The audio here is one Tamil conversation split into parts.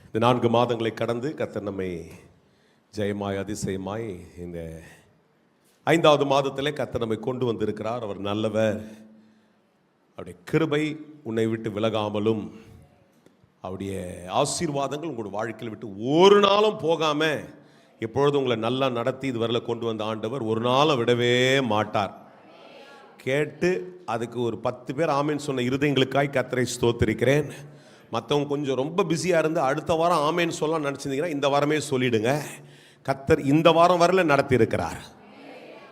இந்த 4 மாதங்களை கடந்து கர்த்தர் நம்மை ஜெயமாய் அதிசயமாய் இந்த 5வது மாதத்திலே கர்த்தர் நம்மை கொண்டு வந்திருக்கிறார். அவர் நல்லவர். அவருடைய கிருபை உன்னை விட்டு விலகாமலும் அவருடைய ஆசீர்வாதங்கள் உங்களுடைய வாழ்க்கையில் விட்டு ஒரு நாளும் போகாம எப்பொழுதும் உங்களை நல்லா நடத்தி இதுவரையில கொண்டு வந்த ஆண்டவர் ஒரு நாளும் விடவே மாட்டார். கேட்டு அதுக்கு ஒரு 10 பேர் ஆமேன் சொன்ன இருதயங்களுக்காய் கர்த்தரை ஸ்தோத்திரிக்கிறேன். மற்றவங்க கொஞ்சம் ரொம்ப பிஸியாக இருந்து அடுத்த வாரம் ஆமேன்னு சொல்லலாம் நினச்சிருந்தீங்கன்னா இந்த வாரமே சொல்லிடுங்க. கர்த்தர் இந்த வாரம் வரல நடத்தி இருக்கிறார்.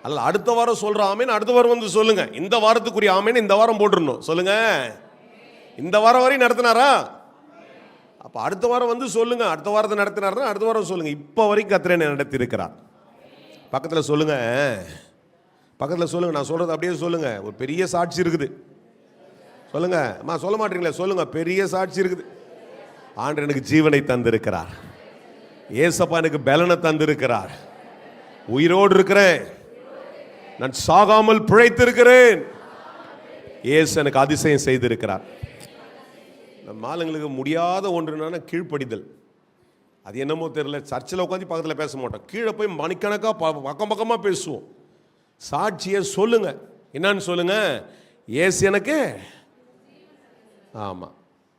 அல்ல அடுத்த வாரம் சொல்கிற ஆமேன் அடுத்த வாரம் வந்து சொல்லுங்க. இந்த வாரத்துக்குரிய ஆமேன் இந்த வாரம் போட்டுருணும். சொல்லுங்க, இந்த வாரம் வரையும் நடத்தினாரா? அப்போ அடுத்த வாரம் வந்து சொல்லுங்க. அடுத்த வாரத்தை நடத்தினார்னா அடுத்த வாரம் சொல்லுங்க. இப்போ வரைக்கும் கர்த்தர் என்னை நடத்தி இருக்கிறார். பக்கத்தில் சொல்லுங்க, பக்கத்தில் சொல்லுங்க. நான் சொல்றது அப்படியே சொல்லுங்க. ஒரு பெரிய சாட்சி இருக்குது. சொல்லுங்க அம்மா, சொல்ல மாட்டீங்களே? சொல்லுங்க, பெரிய சாட்சி இருக்குது. ஆண்டவர் எனக்கு ஜீவனை தந்திருக்கிறார். ஏசப்பா எனக்கு பலனை தந்திருக்கிறார். உயிரோடு இருக்கிறேன். நான் சாகாமல் பிழைத்திருக்கிறேன். ஏசு எனக்கு அதிசயம் செய்திருக்கிறார். நம்ம ஆளுங்களுக்கு முடியாத ஒன்றுனா கீழ்ப்படிதல். அது என்னமோ தெரியல. சர்ச்சில் உட்காந்து பக்கத்தில் பேச மாட்டோம். கீழே போய் மணிக்கணக்காக பக்கம் பக்கமாக பேசுவோம். சாட்சியை சொல்லுங்க. என்னன்னு சொல்லுங்க? ஏசு எனக்கு. ஆமாம்,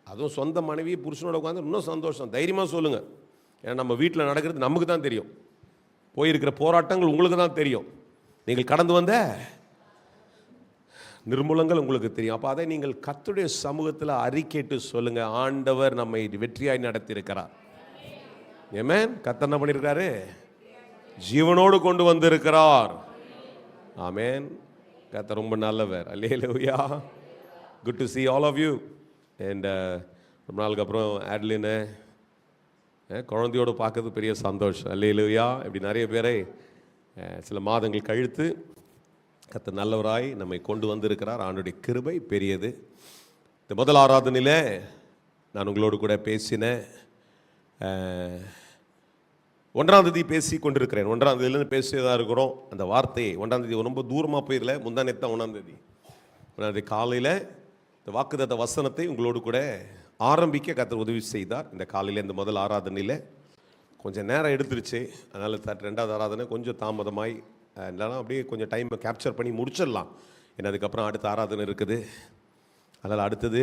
அதுவும் சொந்த மனைவி புருஷனோட உட்காந்து இன்னும் சந்தோஷம். தைரியமாக சொல்லுங்க. ஏன்னா நம்ம வீட்டில் நடக்கிறது நமக்கு தான் தெரியும். போயிருக்கிற போராட்டங்கள் உங்களுக்கு தான் தெரியும். நீங்கள் கடந்து வந்த நிர்மூலங்கள் உங்களுக்கு தெரியும். அப்போ அதை நீங்கள் கர்த்தருடைய சமூகத்தில் அறிக்கையிட்டு சொல்லுங்க. ஆண்டவர் நம்மை வெற்றியாய் நடத்தியிருக்கிறார். ஆமென். கர்த்தர் என்ன பண்ணியிருக்காரு? ஜீவனோடு கொண்டு வந்திருக்கிறார். ஆமென். கர்த்தர் ரொம்ப நல்லவர். Hallelujah. Good to see all of you. And ரொம்ப நாளுக்கு அப்புறம் ஆட்லினை குழந்தையோடு பார்க்கறது பெரிய சந்தோஷம். அல்லேலூயா. இப்படி நிறைய பேரை சில மாதங்கள் கழித்து கர்த்தர் நல்லவராய் நம்மை கொண்டு வந்திருக்கிறார். ஆண்டவருடைய கிருபை பெரியது. இந்த முதல் ஆராதனையில் நான் உங்களோடு கூட பேசினேன். 1ஆம் தேதி பேசி கொண்டிருக்கிறேன். 1ஆம் தேதியிலேருந்து பேசியதாக இருக்கிறோம். அந்த வார்த்தையை 1ஆம் தேதி ரொம்ப தூரமாக போயிடல. முந்தானேத்து தான் 1ஆம் தேதி. 1ஆம் தேதி காலையில் இந்த வாக்குத்தத்த வசனத்தை உங்களோடு கூட ஆரம்பிக்க கர்த்தர் உதவி செய்தார். இந்த காலையில் இந்த முதல் ஆராதனையில் கொஞ்சம் நேரம் எடுத்துருச்சு. அதனால் 2வது ஆராதனை கொஞ்சம் தாமதமாய் இல்லைனா அப்படியே கொஞ்சம் டைமை கேப்சர் பண்ணி முடிச்சிடலாம். ஏன்னா அதுக்கப்புறம் அடுத்த ஆராதனை இருக்குது. அதனால் அடுத்தது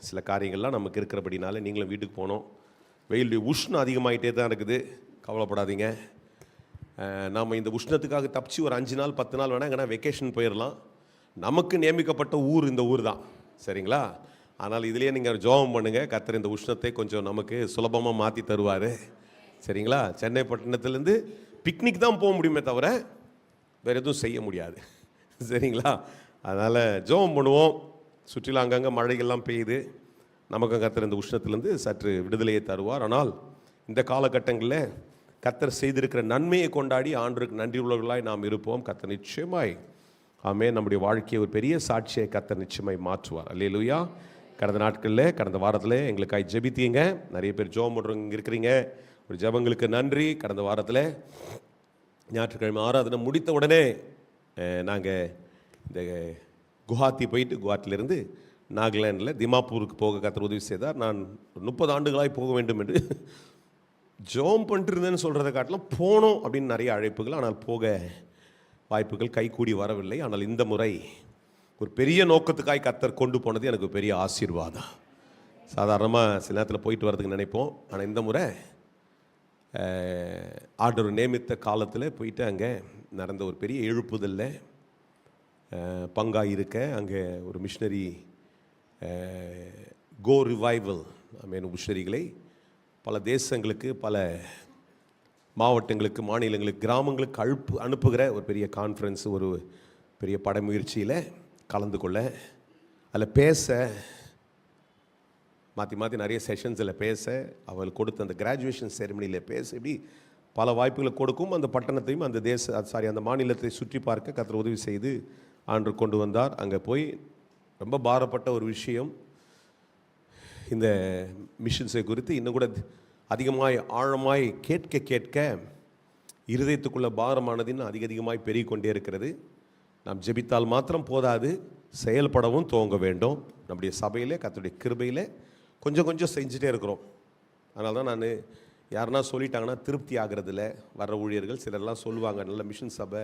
சில காரியங்கள்லாம் நமக்கு இருக்கிறபடினால நீங்களும் வீட்டுக்கு போனோம். வெயிலுடைய உஷ்ணம் அதிகமாகிட்டே தான் இருக்குது. கவலைப்படாதீங்க. நாம் இந்த உஷ்ணத்துக்காக தப்பிச்சு ஒரு 5 நாள் 10 நாள் வேணால் எங்கன்னா வெக்கேஷன் போயிடலாம். நமக்கு நியமிக்கப்பட்ட ஊர் இந்த ஊர் தான். சரிங்களா? ஆனால் இதுலேயே நீங்கள் ஜெபம் பண்ணுங்கள். கர்த்தர் இந்த உஷ்ணத்தை கொஞ்சம் நமக்கு சுலபமாக மாற்றி தருவார். சரிங்களா? சென்னை பட்டணத்துலேருந்து பிக்னிக் தான் போக முடியுமே தவிர வேறு எதுவும் செய்ய முடியாது. சரிங்களா? அதனால் ஜெபம் பண்ணுவோம். சுற்றிலும் அங்கங்கே மழைகள்லாம் பெய்யுது. நமக்கும் கர்த்தர் இந்த உஷ்ணத்துலேருந்து சற்று விடுதலையை தருவார். ஆனால் இந்த காலகட்டங்களில் கர்த்தர் செய்திருக்கிற நன்மையை கொண்டாடி ஆண்டவருக்கு நன்றி உள்ளவர்களாய் நாம் இருப்போம். கர்த்தர் நிச்சயமாய் ஆமென் நம்முடைய வாழ்க்கையை ஒரு பெரிய சாட்சியை கர்த்தர் நிச்சயமாய் மாற்றுவார். அல்லேலூயா. கடந்த நாட்களில் கடந்த வாரத்தில் எங்களுக்காக ஜெபித்தீங்க. நிறைய பேர் ஜெபம் பண்ணுறவங்க இருக்கிறீங்க. ஒரு ஜெபங்களுக்கு நன்றி. கடந்த வாரத்தில் ஞாயிற்றுக்கிழமை ஆராதனை முடித்த உடனே நாங்கள் இந்த குவஹாத்தி போயிட்டு குவஹாத்திலிருந்து நாகாலாண்டில் திமாப்பூருக்கு போக கர்த்தர் உதவி செய்தார். நான் 30 ஆண்டுகளாய் போக வேண்டும் என்று ஜெபம் பண்ணிட்டு இருந்தேன்னு சொல்கிறத காட்டிலும் போனோம் அப்படின்னு நிறைய அழைப்புகள். ஆனால் போக வாய்ப்புகள் கைகூடி வரவில்லை. ஆனால் இந்த முறை ஒரு பெரிய நோக்கத்துக்காய் கர்த்தர் கொண்டு போனது எனக்கு பெரிய ஆசீர்வாதம். சாதாரணமாக சில நேரத்தில் போயிட்டு வரதுக்கு நினைப்போம். ஆனால் இந்த முறை ஆண்டவர் நியமித்த காலத்தில் போயிட்டு அங்கே நடந்த ஒரு பெரிய எழுப்புதலில் பங்காக இருக்க அங்கே ஒரு மிஷினரி கோ ரிவைவல் மிஷனரிகளை பல தேசங்களுக்கு பல மாவட்டங்களுக்கு மாநிலங்களுக்கு கிராமங்களுக்கு அனுப்புகிற ஒரு பெரிய கான்ஃபரன்ஸ், ஒரு பெரிய படமுயற்சியில் கலந்து கொள்ள, அதில் பேச, மாற்றி மாற்றி நிறைய செஷன்ஸில் பேச, அவள் கொடுத்த அந்த கிராஜுவேஷன் செரிமனியில் பேச, இப்படி பல வாய்ப்புகளை கொடுக்கும். அந்த பட்டணத்தையும் அந்த மாநிலத்தை சுற்றி பார்க்க கர்த்தர் உதவி செய்து ஆண்டு கொண்டு வந்தார். அங்கே போய் ரொம்ப பாரப்பட்ட ஒரு விஷயம், இந்த மிஷன்ஸை குறித்து இன்னும் கூட அதிகமாய் ஆழமாய் கேட்க கேட்க இருதயத்துக்குள்ள பாரமானதின் அதிகமாய் பெருகி கொண்டே இருக்கிறது. நாம் ஜெபித்தால் மாத்திரம் போதாது, செயல்படவும் துவங்க வேண்டும். நம்முடைய சபையிலே கர்த்தருடைய கிருபையிலே கொஞ்சம் கொஞ்சம் செஞ்சுட்டே இருக்கிறோம். அதனால தான் நான் யாருன்னா சொல்லிட்டாங்கன்னா திருப்தி ஆகிறதுல வர்ற ஊழியர்கள் சிலர்லாம் சொல்லுவாங்க, நல்ல மிஷன் சபை.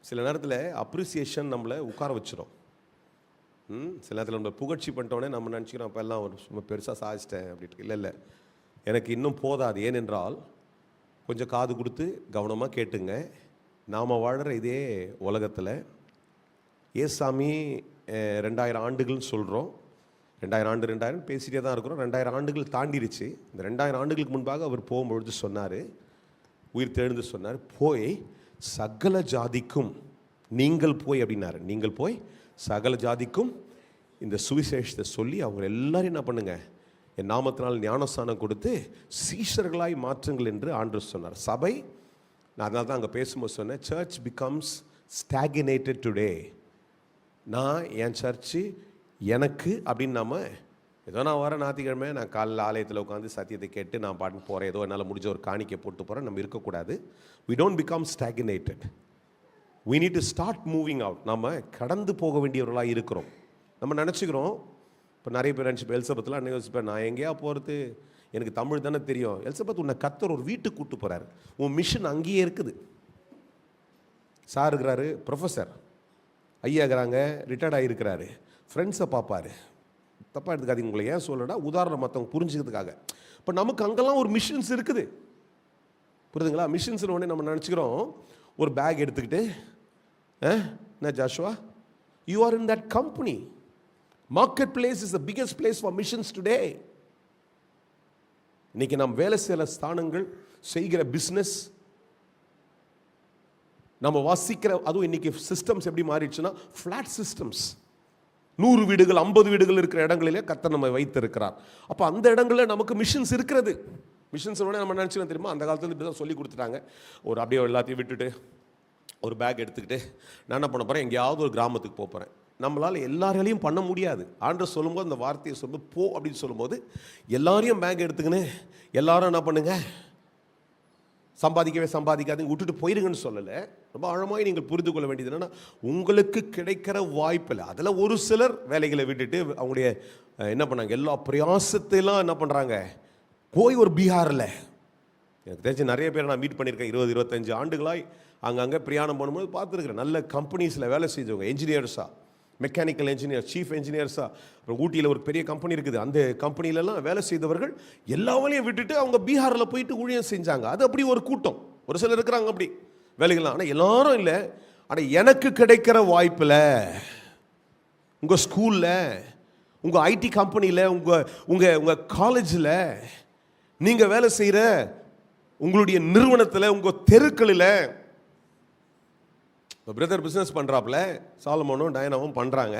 சில நேரத்தில் அப்ரிசியேஷன் நம்மளை உட்கார வச்சிடும். சில நேரத்தில் நம்ம புகழ்ச்சி பண்ணிட்டோன்னே நம்ம நினச்சிக்கிறோம் அப்போ எல்லாம் ஒரு சும்மா பெருசாக சாதிச்சிட்டேன் அப்படின்ட்டு. இல்லை, எனக்கு இன்னும் போதாது. ஏனென்றால் கொஞ்சம் காது கொடுத்து கவனமாக கேட்டுங்க. நாம் வாழ்கிற இதே உலகத்தில் ஏசாமி 2000 ஆண்டுகள்னு சொல்கிறோம். 2000 பேசிகிட்டே தான் இருக்கிறோம். 2000 ஆண்டுகள் தாண்டிருச்சு. இந்த 2000 ஆண்டுகளுக்கு முன்பாக அவர் போகும்பொழுது சொன்னார், உயிர் தெழுந்து சொன்னார், போய் சகல ஜாதிக்கும் நீங்கள் போய் அப்படின்னாரு. நீங்கள் போய் சகல ஜாதிக்கும் இந்த சுவிசேஷத்தை சொல்லி அவங்க எல்லாரும் என்ன பண்ணுங்க, என் நாமத்தினால் ஞானஸ்தானம் கொடுத்து சீஷர்களாய் மாற்றுங்கள் என்று ஆண்டவர் சொன்னார். சபை, நான் அதனால தான் அங்கே பேசும்போது சொன்னேன், சர்ச் பிகம்ஸ் ஸ்டாகினேட்டட் டுடே. நான் என் சர்ச்சு எனக்கு அப்படின்னு நாம ஏதோ நான் வர ஞாயிற்றுக்கிழமை நான் காலையில் ஆலயத்தில் உட்காந்து சத்தியத்தை கேட்டு நான் பாட்டு போகிறேன், ஏதோ என்னால் முடிஞ்ச ஒரு காணிக்கை போட்டு போகிறேன், நம்ம இருக்கக்கூடாது. we don't become stagnated. we need to start moving out. நம்ம கடந்து போக வேண்டியவர்களாக இருக்கிறோம். நம்ம நினச்சிக்கிறோம், இப்போ நிறைய பேர் நினச்சி எலிசபெத்லாம் அன்றைக்கி யோசிப்பேன், நான் எங்கேயா போகிறது, எனக்கு தமிழ் தானே தெரியும். எலிசபெத், உன்னை கர்த்தர் ஒரு வீட்டுக்கு கூப்பிட்டு போகிறாரு, உன் மிஷன் அங்கேயே இருக்குது. சார் இருக்கிறாரு, ப்ரொஃபஸர் ஐயா இருக்கிறாங்க, ரிட்டையர்ட் ஆகியிருக்கிறாரு, ஃப்ரெண்ட்ஸை பார்ப்பாரு. தப்பாக எடுத்துக்காதீங்க, உங்களை ஏன் சொல்லடா, உதாரணம் மற்றவங்க புரிஞ்சுக்கிறதுக்காக. இப்போ நமக்கு அங்கெல்லாம் ஒரு மிஷன்ஸ் இருக்குது, புரியுதுங்களா? மிஷன்ஸ் உடனே நம்ம நினச்சிக்கிறோம், ஒரு பேக் எடுத்துக்கிட்டு, என்ன Joshua, you are in that company. Market place is the biggest place for missions today. இன்னைக்கு நாம் வேலை செய்கிற ஸ்தானங்கள், செய்கிற பிஸ்னஸ், நம்ம வாசிக்கிற, அதுவும் இன்னைக்கு சிஸ்டம்ஸ் எப்படி மாறிடுச்சுன்னா ஃப்ளாட் சிஸ்டம்ஸ். 100 வீடுகள் 50 வீடுகள் இருக்கிற இடங்களிலே கர்த்தர் நம்ம வைத்திருக்கிறார். அப்போ அந்த இடங்களில் நமக்கு மிஷன்ஸ் இருக்கிறது. மிஷன்ஸ் நம்ம நினச்சினா தெரியுமா, அந்த காலத்துல இப்படி தான் சொல்லி கொடுத்துட்டாங்க. ஒரு அப்படியே எல்லாத்தையும் விட்டுட்டு ஒரு பேக் எடுத்துக்கிட்டு நான் என்ன பண்ண போகிறேன், எங்கேயாவது ஒரு கிராமத்துக்கு போகிறேன். நம்மளால் எல்லாராலையும் பண்ண முடியாது. ஆண்டவர் சொல்லும்போது அந்த வார்த்தையை சொல்லும்போது போ அப்படின்னு சொல்லும்போது எல்லாரையும் பேக் எடுத்துக்கின்னு எல்லாரும் என்ன பண்ணுங்க, சம்பாதிக்காதீங்க விட்டுட்டு போயிருங்கன்னு சொல்லலை. ரொம்ப ஆழமாக நீங்கள் புரிந்து கொள்ள வேண்டியது என்னென்னா, உங்களுக்கு கிடைக்கிற வாய்ப்பில் அதில் ஒரு சிலர் வேலைகளை விட்டுட்டு அவங்களுடைய என்ன பண்ணாங்க, எல்லா பிரயாசத்தையெல்லாம் என்ன பண்ணுறாங்க, போய் ஒரு பீகாரில், எனக்கு தெரிஞ்சு நிறைய பேர் நான் மீட் பண்ணியிருக்கேன். 20-25 ஆண்டுகளாய் அங்கங்கே பிரயாணம் பண்ணும்போது பார்த்துருக்குறேன். நல்ல கம்பெனிஸில் வேலை செய்தவங்க, என்ஜினியர்ஸாக, மெக்கானிக்கல் இன்ஜினியர், சீஃப் என்ஜினியர்ஸாக. அப்புறம் ஊட்டியில் ஒரு பெரிய கம்பெனி இருக்குது, அந்த கம்பெனிலலாம் வேலை செய்தவர்கள் எல்லா வேலையும் விட்டுட்டு அவங்க பீகாரில் போயிட்டு ஊழியம் செஞ்சாங்க. அது அப்படி ஒரு கூட்டம், ஒரு சிலர் இருக்கிறாங்க அப்படி வேலைகள்லாம். ஆனால் எல்லாரும் இல்லை. ஆனால் எனக்கு கிடைக்கிற வாய்ப்பில், உங்கள் ஸ்கூலில், உங்கள் ஐடி கம்பெனியில், உங்கள் காலேஜில், நீங்கள் வேலை செய்கிற உங்களுடைய நிறுவனத்தில், உங்கள் தெருக்களில், பிரதர் பிஸ்னஸ் பண்ணுறாப்புல, சாலமோனும் டயனாவும் பண்ணுறாங்க,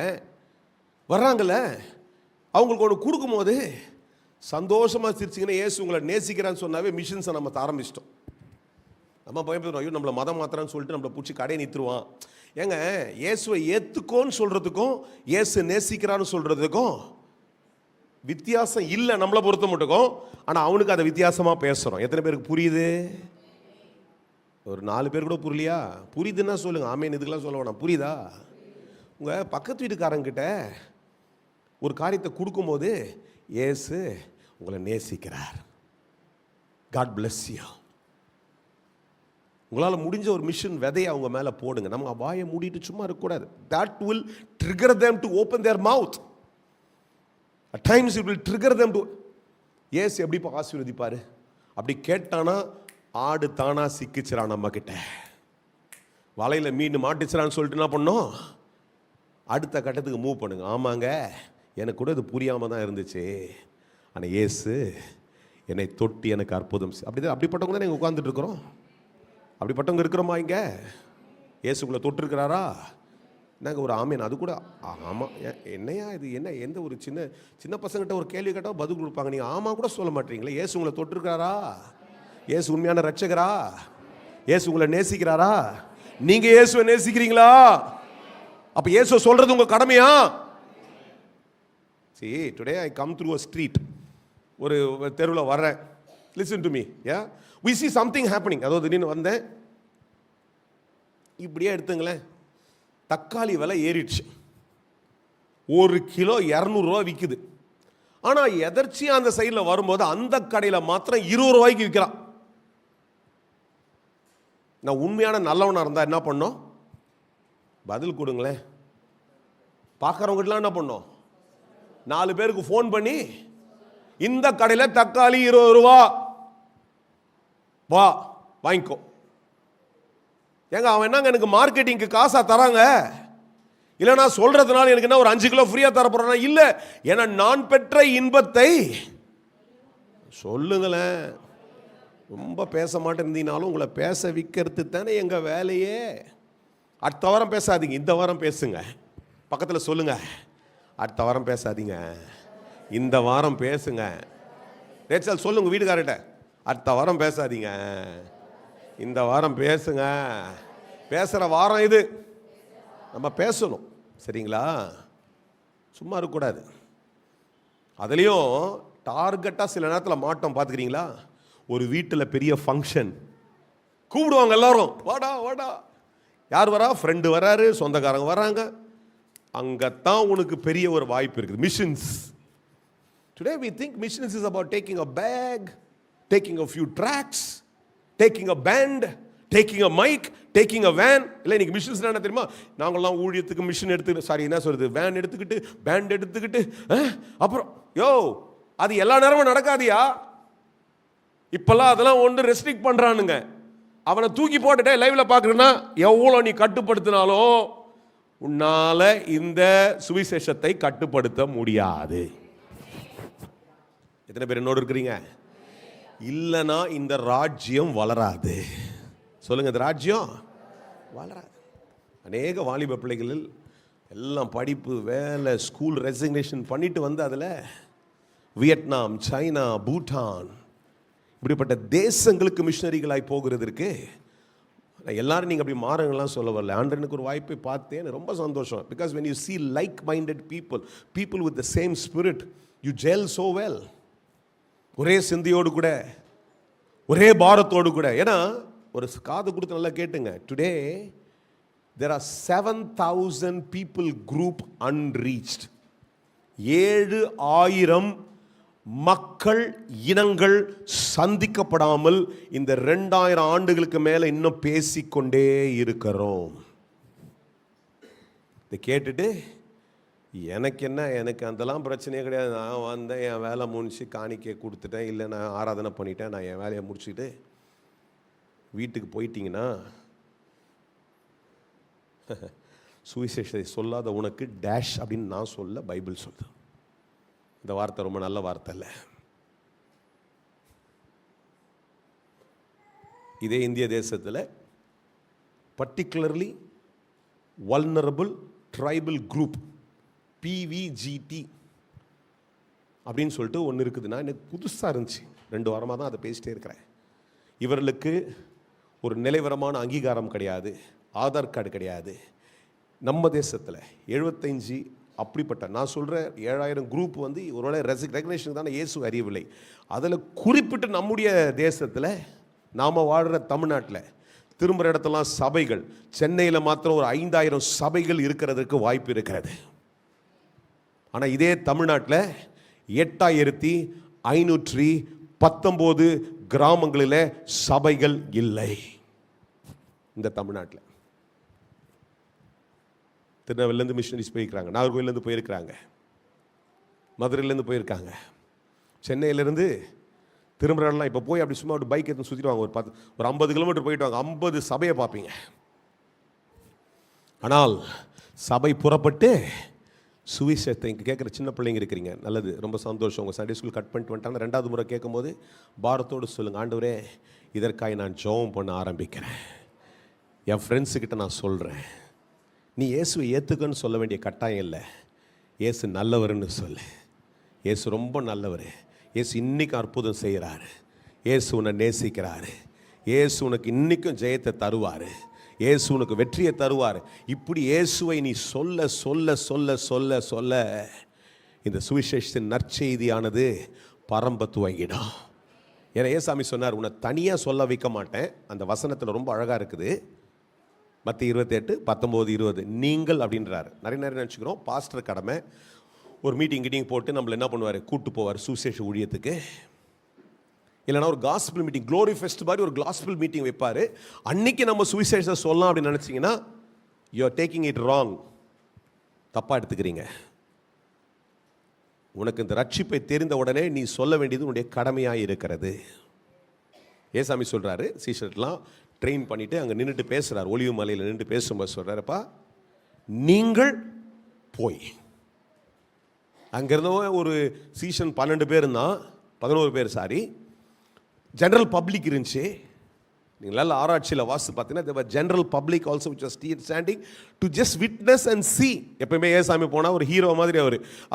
வர்றாங்கல்ல, அவங்களுக்கு ஒன்று கொடுக்கும்போது சந்தோஷமாக சிரிச்சிங்கன்னா, ஏசு உங்களை நேசிக்கிறான்னு சொன்னாவே மிஷன்ஸை நம்ம ஆரம்பிச்சிட்டோம். நம்ம பயப்படுறோம், ஐயோ நம்மளை மதம் மாத்திரான்னு சொல்லிட்டு நம்மளை பிடிச்சி கடையை நிறுத்துருவான். ஏங்க, இயேசுவை ஏற்றுக்கோன்னு சொல்கிறதுக்கும் இயேசு நேசிக்கிறான்னு சொல்கிறதுக்கும் வித்தியாசம் இல்லை நம்மளை பொறுத்த மட்டுக்கும். ஆனால் அவனுக்கு அதை வித்தியாசமாக பேசுகிறோம். எத்தனை பேருக்கு புரியுது? ஒரு 4 பேர் கூட புரியலையா? புரியுதுன்னா சொல்லுங்கள், ஆமேன். இதுக்கெல்லாம் சொல்ல வேணாம். புரியுதா? உங்கள் பக்கத்து வீட்டுக்காரங்கிட்ட ஒரு காரியத்தை கொடுக்கும்போது, இயேசு உங்களை நேசிக்கிறார், காட் பிளஸ் யூ. உங்களால் முடிஞ்ச ஒரு மிஷன் விதையை அவங்க மேலே போடுங்க. நம்ம வாயை மூடிட்டு சும்மா இருக்கக்கூடாது. That will trigger them to open their mouth. At times it will trigger them to. இயேசு எப்படிப்பா ஆசீர்வதிப்பார்? அப்படி கேட்டானா ஆடு தானா சிக்கிச்சிரா நம்ம கிட்ட. வலையில் மீன் மாட்டிச்சிரான்னு சொல்லிட்டு என்ன பண்ணோம், அடுத்த கட்டத்துக்கு மூவ் பண்ணுங்க. ஆமாங்க, எனக்கு கூட இது புரியாமல் தான் இருந்துச்சு, ஆனால் இயேசு என்னை தொட்டி எனக்கு அற்புதம். அப்படிப்பட்டவங்க தான் நீங்கள் உட்காந்துட்டு இருக்கிறோம். அப்படிப்பட்டவங்க இருக்கிறோமா இங்கே? இயேசுக்குள்ளே தொட்டிருக்கிறாரா? நாங்கள் ஒரு ஆமீன். அது கூட ஆமாம். என்னையா இது, என்ன எந்த ஒரு சின்ன பசங்கிட்ட ஒரு கேள்வி கேட்டால் பதில் கொடுப்பாங்க, நீங்கள் ஆமாம் கூட சொல்ல மாட்டீங்களே. இயேசு உங்களை தொட்டிருக்கிறாரா? இயேசு உண்மையான ரட்சகரா? இயேசு உங்களை நேசிக்கிறாரா? நீங்கள் இயேசுவை நேசிக்கிறீங்களா? அப்போ இயேசு சொல்கிறது உங்கள் கடமையா? See, today I come through a street. ஒரு தெருவில் வர்றேன். Listen to me. Yeah? We see something happening. அதாவது திடீர்னு வந்தேன், இப்படியே எடுத்துங்களேன், தக்காளி விலை ஏறிடுச்சு. 1 கிலோ 200 ரூபா விற்குது. ஆனால் எதர்ச்சியாக அந்த சைடில் வரும்போது அந்த கடையில் மாத்திரம் 20 ரூபாய்க்கு விற்கிறான். நான் உண்மையான நல்லவனாக இருந்தால் என்ன பண்ணோம்? பதில் கொடுங்களேன். பார்க்குறவங்ககிட்டலாம் என்ன பண்ணோம்? 4 பேருக்கு ஃபோன் பண்ணி, இந்த கடையில் தக்காளி 20 ரூபா, வா வாங்கிக்கோ. ஏங்க அவன் என்னங்க எனக்கு மார்க்கெட்டிங்க்கு காசா தராங்க? இல்லை நான் சொல்றதுனால எனக்கு என்ன ஒரு 5 கிலோ ஃப்ரீயா தர போறேன்னா? இல்லை, ஏன்னா நான் பெற்ற இன்பத்தை சொல்லுங்களேன். ரொம்ப பேச மாட்டேன், உங்களை பேச வைக்கிறது தானே எங்க வேலையே. அடுத்த வாரம் பேசாதீங்க, இந்த வாரம் பேசுங்க. பக்கத்தில் சொல்லுங்க, அடுத்த வாரம் பேசாதீங்க, இந்த வாரம் பேசுங்க. ரேச்சல் சொல்லுங்க வீட்டுக்காரர்கிட்ட, அடுத்த வாரம் பேசாதீங்க, இந்த வாரம் பேசுங்க. பேசுகிற வாரம் இது, நம்ம பேசணும், சரிங்களா? சும்மா இருக்கக்கூடாது. அதுலேயும் டார்கெட்டாக சில நேரத்தில் மாட்டோம். பார்த்துக்கிறீங்களா? ஒரு வீட்டில் பெரிய ஃபங்க்ஷன் கூப்பிடுவாங்க, எல்லாரும் வாடா வாடா. யார் வரா? ஃப்ரெண்டு வராரு, சொந்தக்காரங்க வராங்க. அங்கத்தான் உனக்கு பெரிய ஒரு வாய்ப்பு இருக்குது. Missions. Today we think missions is about taking a bag, taking a few tracts, taking a band, taking a mic, taking a van. இல்லை, இன்னைக்கு மிஷன்ஸ் என்ன தெரியுமா? நாங்கள்லாம் ஊழியத்துக்கு மிஷன் எடுத்துக்கிட்டு, சாரி என்ன சொல்றது, வேன் எடுத்துக்கிட்டு, பேண்ட் எடுத்துக்கிட்டு, அப்புறம் யோ அது எல்லா நேரமும் நடக்காதியா. இப்பெல்லாம் அதெல்லாம் ஒன்று ரெஸ்ட்ரிக்ட் பண்றானுங்க. அவனை தூக்கி போட்டுட்டே லைவ்ல பார்க்குறேன்னா, எவ்வளோ நீ கட்டுப்படுத்தினாலும் உன்னால இந்த சுவிசேஷத்தை கட்டுப்படுத்த முடியாது. எத்தனை பேர் என்னோடு இருக்கிறீங்க? இல்லைன்னா இந்த ராஜ்யம் வளராது. சொல்லுங்க, இந்த ராஜ்யம் வளராது. அநேக வாலிப பிள்ளைகளில் எல்லாம் படிப்பு, வேலை, ஸ்கூல் ரெசிக்னேஷன் பண்ணிட்டு வந்து அதில் வியட்நாம், சைனா, பூட்டான் இப்படிப்பட்ட தேசங்களுக்கு மிஷனரிகளாய் போகிறதுக்கு எல்லாரும் நீங்கள் அப்படி மாறுங்கலாம் சொல்ல வரல. ஆண்டனுக்கு ஒரு வாய்ப்பை பார்த்தேன், ரொம்ப சந்தோஷம். Because when you see like minded people with the same spirit, you gel so well. ஒரே சிந்தையோடு கூட, ஒரே பாரத்தோடு கூட. ஏன்னா ஒரு காது கொடுத்து நல்லா கேட்டுங்க. Today there are 7,000 people group unreached. 7,000 மக்கள் இனங்கள் சந்திக்கப்படாமல் இந்த 2000 ஆண்டுகளுக்கு மேல இன்னும் பேசிக்கொண்டே இருக்கிறோம். இதை கேட்டுட்டு எனக்கு என்ன, எனக்கு அதெல்லாம் பிரச்சனையே கிடையாது, நான் வந்தேன், என் வேலை முடிச்சு காணிக்கை கொடுத்துட்டேன், இல்லை நான் ஆராதனை பண்ணிட்டேன், நான் என் வேலையை முடிச்சுக்கிட்டு வீட்டுக்கு போயிட்டீங்கன்னா சுவிசேஷத்தை சொல்லாத உனக்கு டேஷ் அப்படின்னு நான் சொல்ல பைபிள் சொல்லுது. இந்த வார்த்தை ரொம்ப நல்ல வார்த்தை இல்லை. இதே இந்திய தேசத்தில் particularly vulnerable tribal group PVGT அப்படின்னு சொல்லிட்டு ஒன்று இருக்குதுன்னா, எனக்கு புதுசாக இருந்துச்சு. 2 வாரமாக தான் அதை பேசிட்டே இருக்கிறேன். இவர்களுக்கு ஒரு நிலைவரமான அங்கீகாரம் கிடையாது, ஆதார் கார்டு கிடையாது. நம்ம தேசத்தில் 75 அப்படிப்பட்ட நான் சொல்கிற 7,000 குரூப் வந்து ஒருவேளை ரெகக்னேஷன் தானே இயேசு அறியவில்லை. அதில் குறிப்பிட்டு நம்முடைய தேசத்தில் நாம் வாழ்கிற தமிழ்நாட்டில் திரும்புகிற இடத்தெல்லாம் சபைகள், சென்னையில் மாத்திரம் ஒரு 5,000 சபைகள் இருக்கிறதுக்கு வாய்ப்பு இருக்கிறது. ஆனால் இதே தமிழ்நாட்டில் 8,519 கிராமங்களில் சபைகள் இல்லை. இந்த தமிழ்நாட்டில் திருநெல்வேலியிலேருந்து மிஷனரிஸ் போயிருக்கிறாங்க, நாகர்கோவிலேருந்து போயிருக்கிறாங்க, மதுரையிலேருந்து போயிருக்காங்க, சென்னையிலேருந்து திரும்புறலாம். இப்போ போய் அப்படி சும்மா ஒரு பைக் எடுத்து சுற்றிடுவாங்க, ஒரு 50 கிலோமீட்டர் போயிட்டு வாங்க, 50 சபையை பார்ப்பீங்க. ஆனால் சபை புறப்பட்டு சுவிசேஷத்தை இங்கே கேட்குற சின்ன பிள்ளைங்க இருக்கிறீங்க, நல்லது, ரொம்ப சந்தோஷம். உங்கள் சண்டே ஸ்கூல் கட் பண்ணிட்டு வந்துட்டாங்க. 2வது முறை கேட்கும்போது பாரத்தோடு சொல்லுங்கள், ஆண்டவரே இதற்காக நான் ஜெபம் பண்ண ஆரம்பிக்கிறேன். என் ஃப்ரெண்ட்ஸுக்கிட்ட நான் சொல்கிறேன், நீ இயேசுவை ஏற்றுக்கன்னு சொல்ல வேண்டிய கட்டாயம் இல்லை, இயேசு நல்லவர்னு சொல்லு. இயேசு ரொம்ப நல்லவர், இயேசு இன்றைக்கும் அற்புதம் செய்கிறாரு, இயேசு உன்னை நேசிக்கிறாரு, இயேசு உனக்கு இன்றைக்கும் ஜெயத்தை தருவார், இயேசு உனக்கு வெற்றியை தருவார். இப்படி இயேசுவை நீ சொல்ல சொல்ல சொல்ல சொல்ல சொல்ல இந்த சுவிசேஷத்தின் நற்செய்தியானது பரம்ப துவங்கிடும். ஏன்னா ஏசாமி சொன்னார், உன்னை தனியாக சொல்ல வைக்க மாட்டேன். அந்த வசனத்தில் ரொம்ப அழகாக இருக்குது. மத்திய 28, 19, 20 நீங்கள் அப்படின்றாரு. நிறைய நினச்சிக்கிறோம் பாஸ்டர் கடமை, ஒரு மீட்டிங் போட்டு நம்மளை என்ன பண்ணுவார், கூட்டு போவார் சுவிசேஷ ஊழியத்துக்கு. இல்லைனா ஒரு காஸ்பிள் மீட்டிங், க்ளோரி ஃபெஸ்ட் மாதிரி ஒரு காஸ்பிள் மீட்டிங் வைப்பார். அன்னைக்கு நம்ம சுவிசேஷம் சொல்லலாம் அப்படின்னு நினச்சிங்கன்னா you are taking it wrong. தப்பாக எடுத்துக்கிறீங்க. உனக்கு இந்த ரட்சிப்பை தெரிந்த உடனே நீ சொல்ல வேண்டியது உன்னுடைய கடமையாக இருக்கிறது. ஏசாமி சொல்கிறாரு, சீஷர்லாம் ட்ரெயின் பண்ணிவிட்டு அங்கே நின்றுட்டு பேசுகிறார். ஒலிவு மலையில் நின்று பேசும்போது சொல்கிறாருப்பா, நீங்கள் போய் அங்கேருந்தோ ஒரு சீசன் 12 பேர் தான், 11 பேர் சாரி, ஜென்ரல் பப்ளிக் இருந்துச்சு. நீங்கள் நல்ல ஆராய்ச்சியில் வாசி பார்த்தீங்கன்னா general public also which was standing to just witness and C. எப்பயுமே ஏசாமி போனால் ஒரு ஹீரோ மாதிரி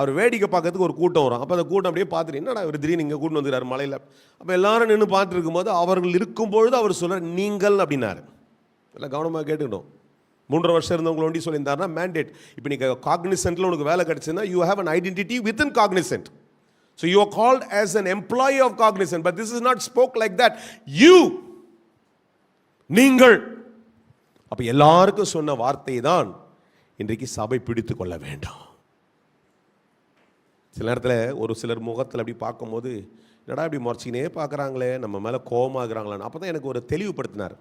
அவர் வேடிக்கை பார்க்கறதுக்கு ஒரு கூட்டம் வரும். அப்போ அந்த கூட்டம் அப்படியே பார்த்துட்டு என்னடா அவர் திடீர்னு இங்கே கூட்டு வந்துக்கிறார் மலையில். அப்போ எல்லாரும் நின்று பார்த்துருக்கும் போது அவர்கள் இருக்கும்பொழுது அவர் சொல்கிறார் நீங்கள் அப்படின்னாரு. எல்லாம் கவனமாக கேட்டுக்கிட்டோம். 3 வருஷம் இருந்தவங்களை ஒண்டி சொல்லியிருந்தாருன்னா மேண்டேட். இப்போ நீங்கள் காக்னிசென்ட்டில் உனக்கு வேலை கிடச்சுன்னா you have an identity within Cognizant. So you are called as an employee of Cognizant, but this is not spoke like that. You, நீங்கள். அப்ப எல்லாருக்கும் சொன்ன வார்த்தை தான் இன்றைக்கு சபை பிடித்து கொள்ள வேண்டும். சில நேரத்தில் ஒரு சிலர் முகத்தில் அப்படி பார்க்கும்போது என்னடா இப்படி முறைச்சினே பார்க்குறாங்களே, நம்ம மேலே கோபமாகறாங்களான்னு. அப்போ தான் எனக்கு ஒரு தெளிவுபடுத்தினார்.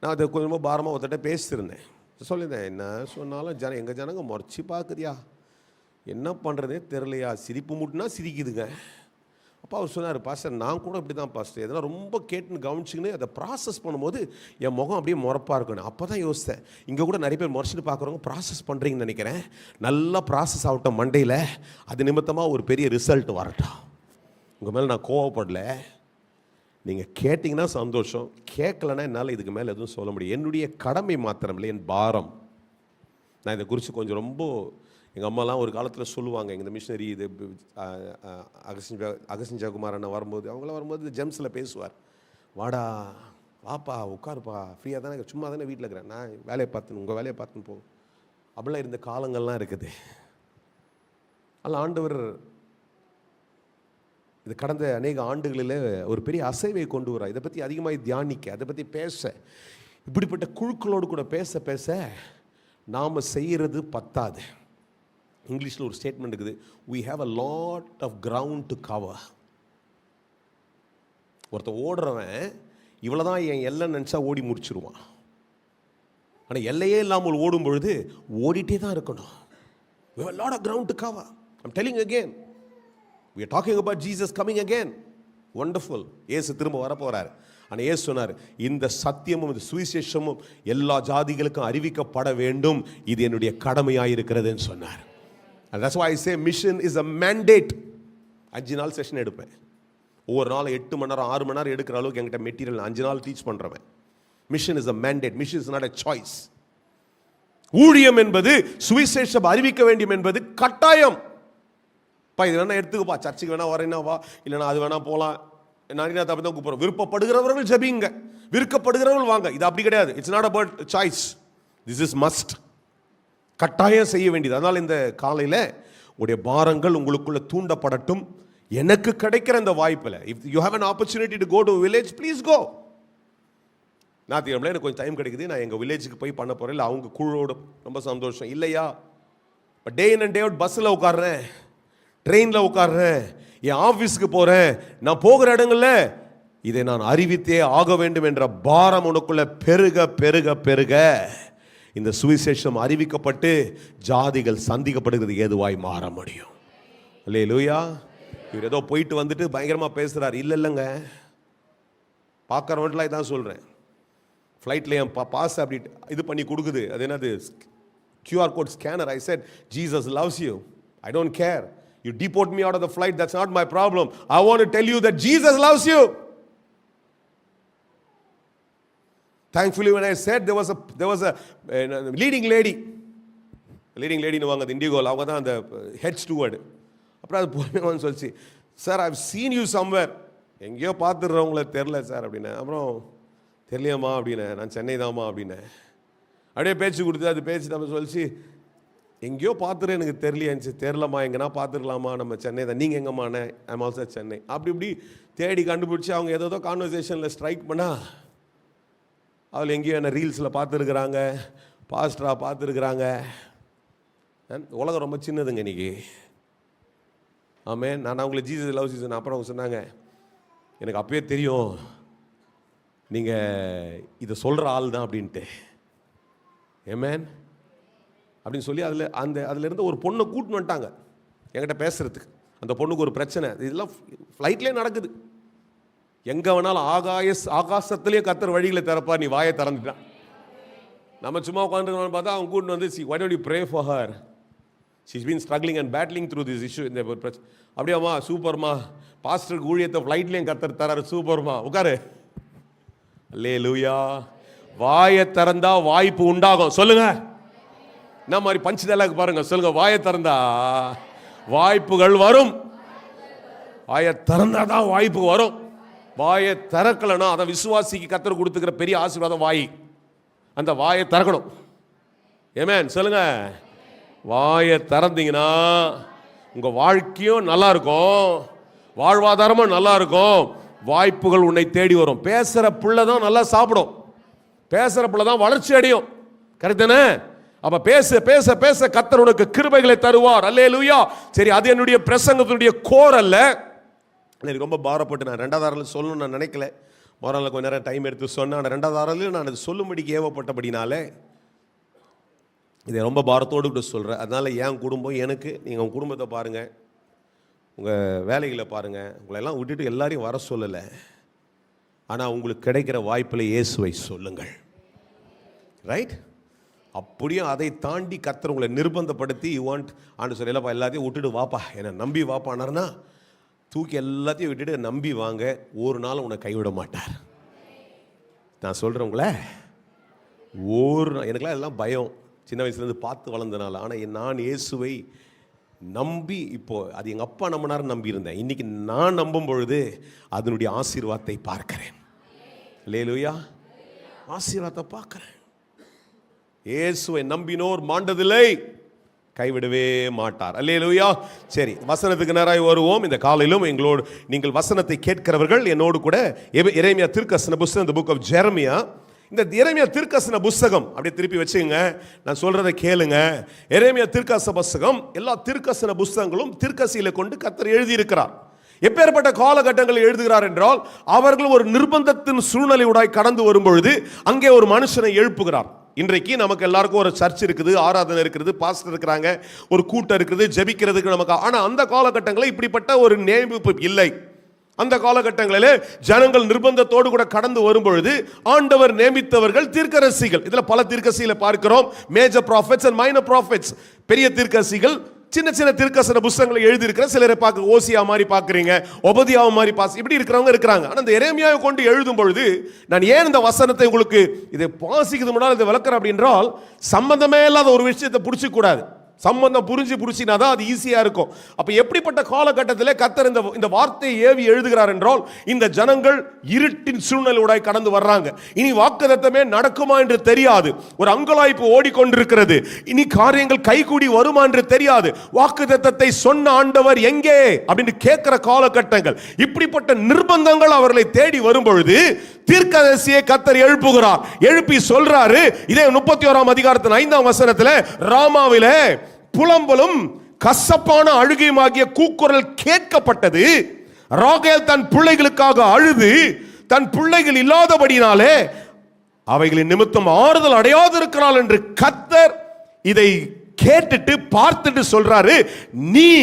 நான் அதை கொஞ்சமாக பாரமாக ஒருத்தட்ட பேசியிருந்தேன். சொல்லியிருந்தேன், என்ன சொன்னாலும் எங்கள் ஜனங்க முறைச்சி பார்க்குறியா, என்ன பண்ணுறதே தெரிலையா, சிரிப்பு முட்டுனா சிரிக்குதுங்க. அப்போ அவர் சொன்னார், பாஸ்டர் நான் கூட இப்படி தான் பாஸ்டர், எதனால் ரொம்ப கேட்டுன்னு கவனிச்சிங்கன்னு அதை ப்ராசஸ் பண்ணும்போது என் முகம் அப்படியே முறப்பாக இருக்கணும். அப்போ தான் யோசித்தேன், இங்கே கூட நிறைய பேர் முறைச்சிட்டு பார்க்குறவங்க ப்ராசஸ் பண்ணுறீங்கன்னு நினைக்கிறேன். நல்லா ப்ராசஸ் ஆகட்டும் மண்டையில், அது நிமித்தமாக ஒரு பெரிய ரிசல்ட் வரட்டும். உங்கள் மேலே நான் கோவப்படல, நீங்கள் கேட்டிங்கன்னா சந்தோஷம், கேட்கலன்னா என்னால் இதுக்கு மேலே எதுவும் சொல்ல முடியும். என்னுடைய கடமை மாத்திரம் இல்லை, என் பாரம். நான் இதை குறித்து கொஞ்சம் ரொம்ப, எங்கள் அம்மாலாம் ஒரு காலத்தில் சொல்லுவாங்க, இந்த மிஷினரி இது அகஸ்டின் ஜெயக்குமார் அண்ணன் வரும்போது, அவங்களாம் வரும்போது இந்த ஜெம்ஸில் பேசுவார், வாடா வாப்பா உட்காருப்பா, ஃப்ரீயாக தானே, சும்மா தானே வீட்டில் இருக்கிறேன், நான் வேலையை பார்த்துன்னு உங்கள் வேலையை பார்த்துன்னு போ. அப்படிலாம் இருந்த காலங்கள்லாம் இருக்குது. அதில் ஆண்டவர் இது கடந்த அநேக ஆண்டுகளில் ஒரு பெரிய அசைவை கொண்டு வர, இதை பற்றி அதிகமாக தியானிக்க, அதை பற்றி பேச, இப்படிப்பட்ட குழுக்களோடு கூட பேச பேச நாம் செய்கிறது பத்தாது. இங்கிலீஷில் ஒரு ஸ்டேட்மெண்ட் இருக்குது, we have a lot of ground to cover. ஒருத்தர் ஓடுறவன் இவ்வளோதான் என் எல்லை நினச்சா ஓடி முடிச்சிருவான். ஆனால் எல்லையே இல்லாமல் ஓடும் பொழுது ஓடிட்டே தான் இருக்கணும். we have a lot of ground to cover. I'm telling you again, we are talking about Jesus coming again. Wonderful. இயேசு திரும்ப வரப்போகிறார். ஆனால் இயேசு சொன்னார், இந்த சத்தியமும் இந்த சுவிசேஷமும் எல்லா ஜாதிகளுக்கும் அறிவிக்கப்பட வேண்டும், இது என்னுடைய கடமையாக இருக்கிறதுன்னு சொன்னார். And that's why I say mission is a mandate. 5 நாள் செஷன் எடுப்பேன். ஒவ்வொரு நாள் 8 மணி நேரம் 6 மணி நேரம் எடுக்கிற அளவுக்கு என்கிட்ட மெட்டீரியல் 5 நாள் டீச் பண்ணுறவன். Mission is a mandate. Mission is not a choice. ஊழியம் என்பது, சுவிசேஷம் அறிவிக்க வேண்டும் என்பது கட்டாயம். இது வேணா எடுத்துக்கப்பா, சர்ச்சுக்கு வேணா வரேன்னா வா, இல்லைனா அது வேணா போகலாம், நிறைய தப்பு தான் கூப்பிடுறோம். விருப்பப்படுகிறவர்கள் ஜெபிங்க, விருப்பப்படுகிறவர்கள் வாங்க. இது அப்படி கிடையாது. It's not about choice, this is must. கட்டாயம் செய்ய வேண்டியது. அதனால் இந்த காலையில் உங்களுடைய பாரங்கள் உங்களுக்குள்ள தூண்டப்படட்டும். எனக்கு கிடைக்கிற இந்த வாய்ப்பில், if you have an opportunity to go to a village, please go. ஞாயிற்றுக்கிழமை எனக்கு கொஞ்சம் டைம் கிடைக்குது, நான் எங்கள் வில்லேஜுக்கு போய் பண்ண போகிறேன், இல்லை அவங்க குழுவோட, ரொம்ப சந்தோஷம். இல்லையா டே இன் அண்ட் டே அவுட் பஸ்ஸில் உட்காடுறேன், ட்ரெயினில் உட்காடுறேன், என் ஆஃபீஸுக்கு போகிறேன், நான் போகிற இடங்களில் இதை நான் அறிவித்தே ஆக வேண்டும் என்ற பாரம் உனக்குள்ள பெருக பெருக பெருக இந்த சுவிசேஷம் அறிவிக்கப்பட்டு ஜாதிகள் சந்திக்கப்படுகிறது ஏதுவாய் மாற முடியும். அல்லேலூயா. இவர் ஏதோ போயிட்டு வந்துட்டு பயங்கரமாக பேசுகிறார். இல்லைங்க, பார்க்குறவன்லாம் இதான் சொல்கிறேன். ஃப்ளைட்டில் என் பாஸ் அப்படி இது பண்ணி கொடுக்குது, அது என்னது QR code scanner. I said, Jesus loves you. I don't care. You deport me out of the flight, that's not my problem. I want to tell you that Jesus loves you. Thankfully, when I said, there was a leading lady னு வாங்க இண்டிகோவில், அவங்க தான் அந்த ஹெட் ஸ்டூவர்டு. அப்புறம் அது பொறுமையானு சொல்லிச்சு, sir I've seen you somewhere, எங்கேயோ பார்த்துடுறவங்கள தெரில சார் அப்படின்னேன். அப்புறம் தெரியலையம்மா அப்படின்னேன், நான் சென்னை தாம்மா அப்படின்னேன். அப்படியே பேச்சு கொடுத்து அது பேச்சு நம்ம சொல்லிச்சு, எங்கேயோ பார்த்துரு எனக்கு தெரியலையாச்சு. தெரிலம்மா, எங்கன்னா பார்த்துருக்கலாமா, நம்ம சென்னை தான். நீங்கள் எங்கம்மாண்ணே? I'm also Chennai. அப்படி இப்படி தேடி கண்டுபிடிச்சி அவங்க ஏதோ கான்வர்சேஷனில் ஸ்ட்ரைக் பண்ணால், அதில் எங்கேயோ என்ன ரீல்ஸில் பார்த்துருக்குறாங்க, பாஸ்டராக பார்த்துருக்குறாங்க. உலகம் ரொம்ப சின்னதுங்க இன்றைக்கி. ஆமென். நான் அவங்களை ஜீசஸ் லவ்ஸ் யூ அப்புறம் அவங்க சொன்னாங்க, எனக்கு அப்பவே தெரியும் நீங்கள் இதை சொல்கிற ஆள் தான் அப்படின்ட்டு. ஆமென் அப்படின்னு சொல்லி அதில் இருந்து ஒரு பொண்ணை கூட்டின்னு வந்துட்டாங்க என்கிட்ட பேசுகிறதுக்கு. அந்த பொண்ணுக்கு ஒரு பிரச்சனை, இதெல்லாம் ஃப்ளைட்லேயே நடக்குது. எங்கே வேணாலும் ஆகாசத்திலேயே கர்த்தர் வழிகளை திறப்பா, நீ வாயை திறந்துட்டான். நம்ம சும்மா உட்காந்துருக்கோம்னு பார்த்தா அவங்க கூட்டின்னு வந்து, why don't you pray for her, she's been struggling and battling through this issue. இந்த பிரச்சனை அப்படியாம்மா, சூப்பர்மா, பாஸ்டருக்கு ஊழியத்தை ஃப்ளைட்லேயும் கர்த்தர் தராரு, சூப்பர்மா, உட்காரு. அல்லேலூயா. வாயை திறந்தா வாய்ப்பு உண்டாகும். சொல்லுங்க. என்ன மாதிரி பஞ்சு டயலாக் பாருங்க, சொல்லுங்க. வாயை திறந்தா வாய்ப்புகள் வரும். வாயை திறந்தா தான் வாய்ப்பு வரும். வாயை திறக்கலன்னா அதை விசுவாசிக்கு கர்த்தர் கொடுத்துக்கிற பெரிய ஆசீர்வாதம் வாய். அந்த வாயை திறக்கணும். ஆமென் சொல்லுங்க. வாயை திறந்தீங்கன்னா உங்க வாழ்க்கையும் நல்லா இருக்கும், வாழ்வாதாரமும் நல்லா இருக்கும், வாய்ப்புகள் உன்னை தேடி வரும். பேசுற பிள்ளை தான் நல்லா சாப்பிடும், பேசுற பிள்ளை தான் வளர்ச்சி அடையும். கரெக்ட் தானே? அப்ப பேச பேச பேச கர்த்தர் உனக்கு கிருபைகளை தருவார். அல்லேலூயா. சரி, அது என்னுடைய பிரசங்கத்தினுடைய கோர் அல்ல. எனக்கு ரொம்ப பாரப்பட்டு நான் 2வது ஆறில் சொல்லணும்னு நான் நினைக்கல. முதல்ல கொஞ்சம் நேரம் டைம் எடுத்து சொன்னேன். ஆனால் 2வது ஆறில் நான் அது சொல்லும்படிக்கு ஏவப்பட்டபடினாலே இதை ரொம்ப பாரத்தோடு கூட சொல்கிறேன். அதனால் என் குடும்பம் எனக்கு, நீங்கள் உங்கள் குடும்பத்தை பாருங்கள், உங்கள் வேலைகளை பாருங்கள். உங்களெல்லாம் விட்டுட்டு எல்லாரையும் வர சொல்லலை. ஆனால் உங்களுக்கு கிடைக்கிற வாய்ப்பில் இயேசுவை சொல்லுங்கள். ரைட்? அப்படியே அதை தாண்டி கர்த்தர் உங்களை நிர்பந்தப்படுத்தி யூ வாண்ட் ஆண்டு சொல்லப்பா எல்லாத்தையும் விட்டுட்டு வாப்பா, என்னை நம்பி வாப்பானார்னா தூக்கி எல்லாத்தையும் விட்டுட்டு நம்பி வாங்க. ஒரு நாள் உன்னை கைவிட மாட்டார். நான் சொல்கிறேன் உங்களை, எனக்குலாம் எல்லாம் பயம் சின்ன வயசுலேருந்து பார்த்து வளர்ந்தனால. ஆனால் நான் இயேசுவை நம்பி, இப்போது அது எங்கள் அப்பா நம்பினார் நம்பியிருந்தேன். இன்றைக்கி நான் நம்பும் பொழுது அதனுடைய ஆசீர்வாதத்தை பார்க்கிறேன். அல்லேலூயா. ஆசீர்வாதத்தை பார்க்கிறேன். இயேசுவை நம்பினோர் மாண்டதில்லை, கைவிடவே மாட்டார். அல்லேலூயா. சரி, வசனத்துக்கு நேராக வருவோம். இந்த காலையிலும் எங்களோடு நீங்கள் வசனத்தை கேட்கிறவர்கள் என்னோடு கூட எரேமியா தீர்க்கதரிசன புஸ்தகம், இந்த புக் ஆஃப் ஜெரமியா, இந்த எரேமியா தீர்க்கதரிசன புஸ்தகம் அப்படியே திருப்பி வச்சுங்க, நான் சொல்றதை கேளுங்க. எரேமியா தீர்க்கதரிசன புஸ்தகம், எல்லா தீர்க்கதரிசன புஸ்தகங்களும் தீர்க்கதரிசிகளை கொண்டு கர்த்தர் எழுதியிருக்கிறார். எப்பேற்பட்ட காலகட்டங்களில் எழுதுகிறார் என்றால், அவர்கள் ஒரு நிர்பந்தத்தின் சூழ்நிலையுடாய் கடந்து வரும்பொழுது அங்கே ஒரு மனுஷனை எழுப்புகிறார். இன்றைக்கு நமக்கு எல்லாருக்கும் ஒரு சர்ச் இருக்குது, ஆராதனை இருக்கிறது, பாஸ்டர் இருக்கிறாங்க, ஒரு கூட்டம் இருக்குது, ஜெபிக்கிறதுக்கு நமக்கு. ஆனால் அந்த காலகட்டங்களில் இப்படிப்பட்ட ஒரு நியமிப்பு இல்லை. அந்த காலகட்டங்களில் ஜனங்கள் நிர்பந்தத்தோடு கூட கடந்து வரும்பொழுது ஆண்டவர் நியமித்தவர்கள் தீர்க்கதரிசிகள். இதில் பல தீர்க்கதரிசிகளை பார்க்கிறோம். Major prophets and minor prophets, பெரிய தீர்க்கதரிசிகள், சின்ன சின்ன தீர்க்கதரிசன புத்தகங்களை எழுதி இருக்கிற சிலரை பார்க்க ஓசியா மாதிரி பார்க்குறீங்க, ஒபதியா மாதிரி இப்படி இருக்கிறவங்க இருக்கிறாங்க. ஆனால் இந்த எரேமியாவை கொண்டு எழுதும் பொழுது நான் ஏன் இந்த வசனத்தை உங்களுக்கு இதை வாசிக்கிறது முன்னால் இதை விளக்குறேன் அப்படின்றால், சம்பந்தமே இல்லாத ஒரு விஷயத்தை பிடிச்சிக்க கூடாது. சம்பந்தம் புரிஞ்சினா தான் அது ஈஸியா இருக்கும். அப்ப எப்படிப்பட்ட காலகட்டத்தில் கர்த்தர் இந்த வார்த்தையை ஏவி எழுதுகிறார் என்றால், இந்த ஜனங்கள் இருட்டின் சூழ்நிலையோட கடந்து வர்றாங்க. இனி வாக்குத்தத்தமே நடக்குமா என்று தெரியாது, ஒரு அங்கலாய்ப்பு ஓடிக்கொண்டிருக்கிறது. இனி காரியங்கள் கைகூடி வருமா என்று தெரியாது. வாக்குத்தத்தத்தை சொன்ன ஆண்டவர் எங்கே அப்படின்னு கேட்கிற காலகட்டங்கள். இப்படிப்பட்ட நிர்பந்தங்கள் அவர்களை தேடி வரும் பொழுது தீர்க்கதரிசியை கர்த்தர் எழுப்புகிறார். எழுப்பி சொல்றாரு, இதே 31ஆம் அதிகாரத்தின் 5ஆம் வசனத்தில், ராமாவிலே புலம்பலும் கசப்பான அழுகையுமாகிய கூக்குரல் கேட்கப்பட்டது. ராகேல் தன் பிள்ளைகளுக்காக அழுது தன் பிள்ளைகள் இல்லாதபடினாலே அவைகளின் நிமித்தம் ஆறுதல் அடையாதிருக்கிறாள் என்று கர்த்தர் இதை கேட்டுட்டு பார்த்துட்டு சொல்றாரு, நீ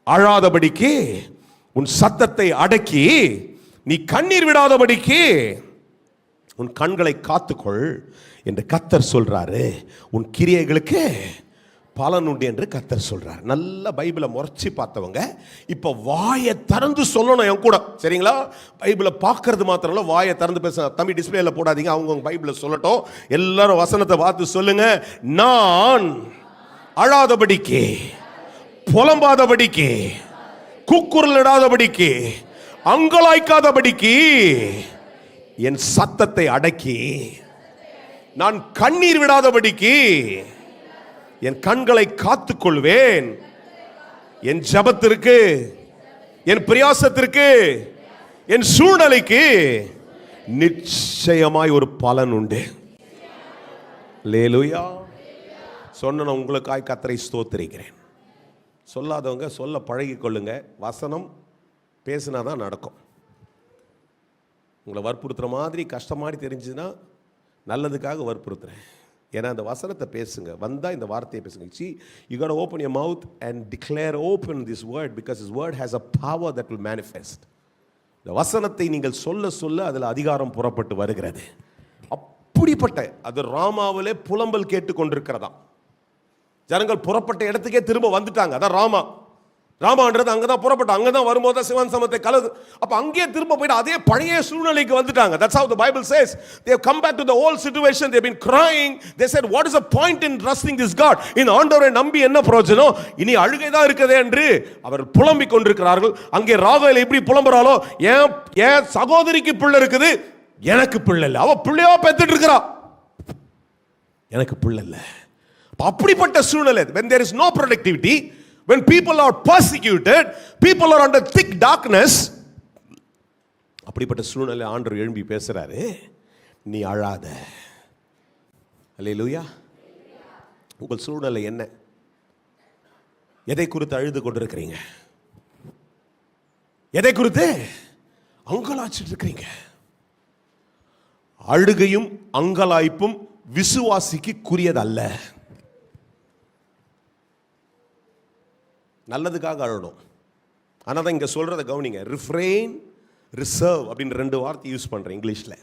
அழாதபடிக்கு உன் சத்தத்தை அடக்கி, நீ கண்ணீர் விடாதபடிக்கு உன் கண்களை காத்துக்கொள் என்று கர்த்தர் சொல்றாரு. உன் கிரியைகளுக்கு பலன் உண்டு என்று கர்த்தர் சொல்றார். நல்ல பைபிளை முறைச்சி பார்த்தவங்க இப்ப வாயை திறந்து சொல்லணும் என் கூட, சரிங்களா? பைபிளை பார்க்கறது மாத்திரம் இல்ல, வாயை திறந்து பேச. தம்பி டிஸ்பிளேல போடாதீங்க, அவங்க பைபிளை சொல்லட்டும். எல்லாரும் வசனத்தை பார்த்து சொல்லுங்க. நான் அழாதபடிக்கு, புலம்பாதபடிக்கு, கூக்குரலிடாதபடிக்கு, அங்கலாய்க்காதபடிக்கு என் சத்தத்தை அடக்கி, நான் கண்ணீர் விடாதபடிக்கு என் கண்களை காத்துக்கொள்வேன். என் ஜபத்திற்கு, என் பிரயாசத்திற்கு, என் சூழ்நிலைக்கு நிச்சயமாய் ஒரு பலன் உண்டு. அல்லேலூயா. சொன்ன உங்களுக்காய் கர்த்தரை ஸ்தோத்திரிக்கிறேன். சொல்லாதவங்க சொல்ல பழகி கொள்ளுங்க. வசனம் பேசினா தான் நடக்கும். உங்களை வற்புறுத்துகிற மாதிரி கஷ்டமாடி தெரிஞ்சுன்னா நல்லதுக்காக வற்புறுத்துறேன். ஏன்னா அந்த வசனத்தை பேசுங்க. வந்தால் இந்த வார்த்தையை பேசுங்க. See, you got to open your mouth and declare open this word because this word has a power that will manifest. இந்த வசனத்தை நீங்கள் சொல்ல சொல்ல அதில் அதிகாரம் புறப்பட்டு வருகிறது. அப்படிப்பட்ட அது ராமாவிலே புலம்பல் கேட்டு கொண்டிருக்கிறதா. ஜனங்கள் புறப்பட்ட இடத்துக்கே திரும்ப வந்துட்டாங்க. அதான் ராமான்றது அங்கே தான் புறப்பட்ட, அங்கே தான் வரும்போது தான் சிவன் சமத்தை கலது. அப்போ அங்கேயே திரும்ப போயிட்டு அதே பழைய சூழ்நிலைக்கு வந்துட்டாங்க. That's how the Bible says. They have come back to the old situation. They have been crying. They said, what is the point in trusting this God? இந்த ஆண்டவரை நம்பி என்ன பிரயோஜனம்? இனி அழுகை தான் இருக்குதே என்று அவர் புலம்பிக் கொண்டிருக்கிறார்கள். அங்கே ராகேல் எப்படி புலம்புறாளோ, ஏன் சகோதரிக்கு பிள்ளை இருக்குது, எனக்கு பிள்ளை இல்லை. அவ பிள்ளையோ பெத்துட்டு இருக்கிறா, எனக்கு பிள்ளை இல்லை. அப்படிப்பட்ட சூழ்நிலை, when there is no productivity, when people are persecuted, people are under thick darkness, அப்படிப்பட்ட சூழ்நிலை ஆண்டவர் எழும்பி பேசுறாரு, நீ அழாத. அல்லேலூயா. உங்கள் சூழ்நிலை என்ன? எதை குறித்து அழுது கொண்டிருக்கிறீங்க? எதை குறித்து அங்கலாச்சிட்டு இருக்கிறீங்க? அழுகையும் அங்கலாய்ப்பும் விசுவாசிக்கு கூறியதல்ல. நல்லதுக்காக அழணும். ஆனால் தான் இங்கே சொல்கிறத கவனிங்க. ரிஃப்ரெயின், ரிசர்வ் அப்படின்னு 2 வார்த்தை யூஸ் பண்ணுறேன் இங்கிலீஷில்.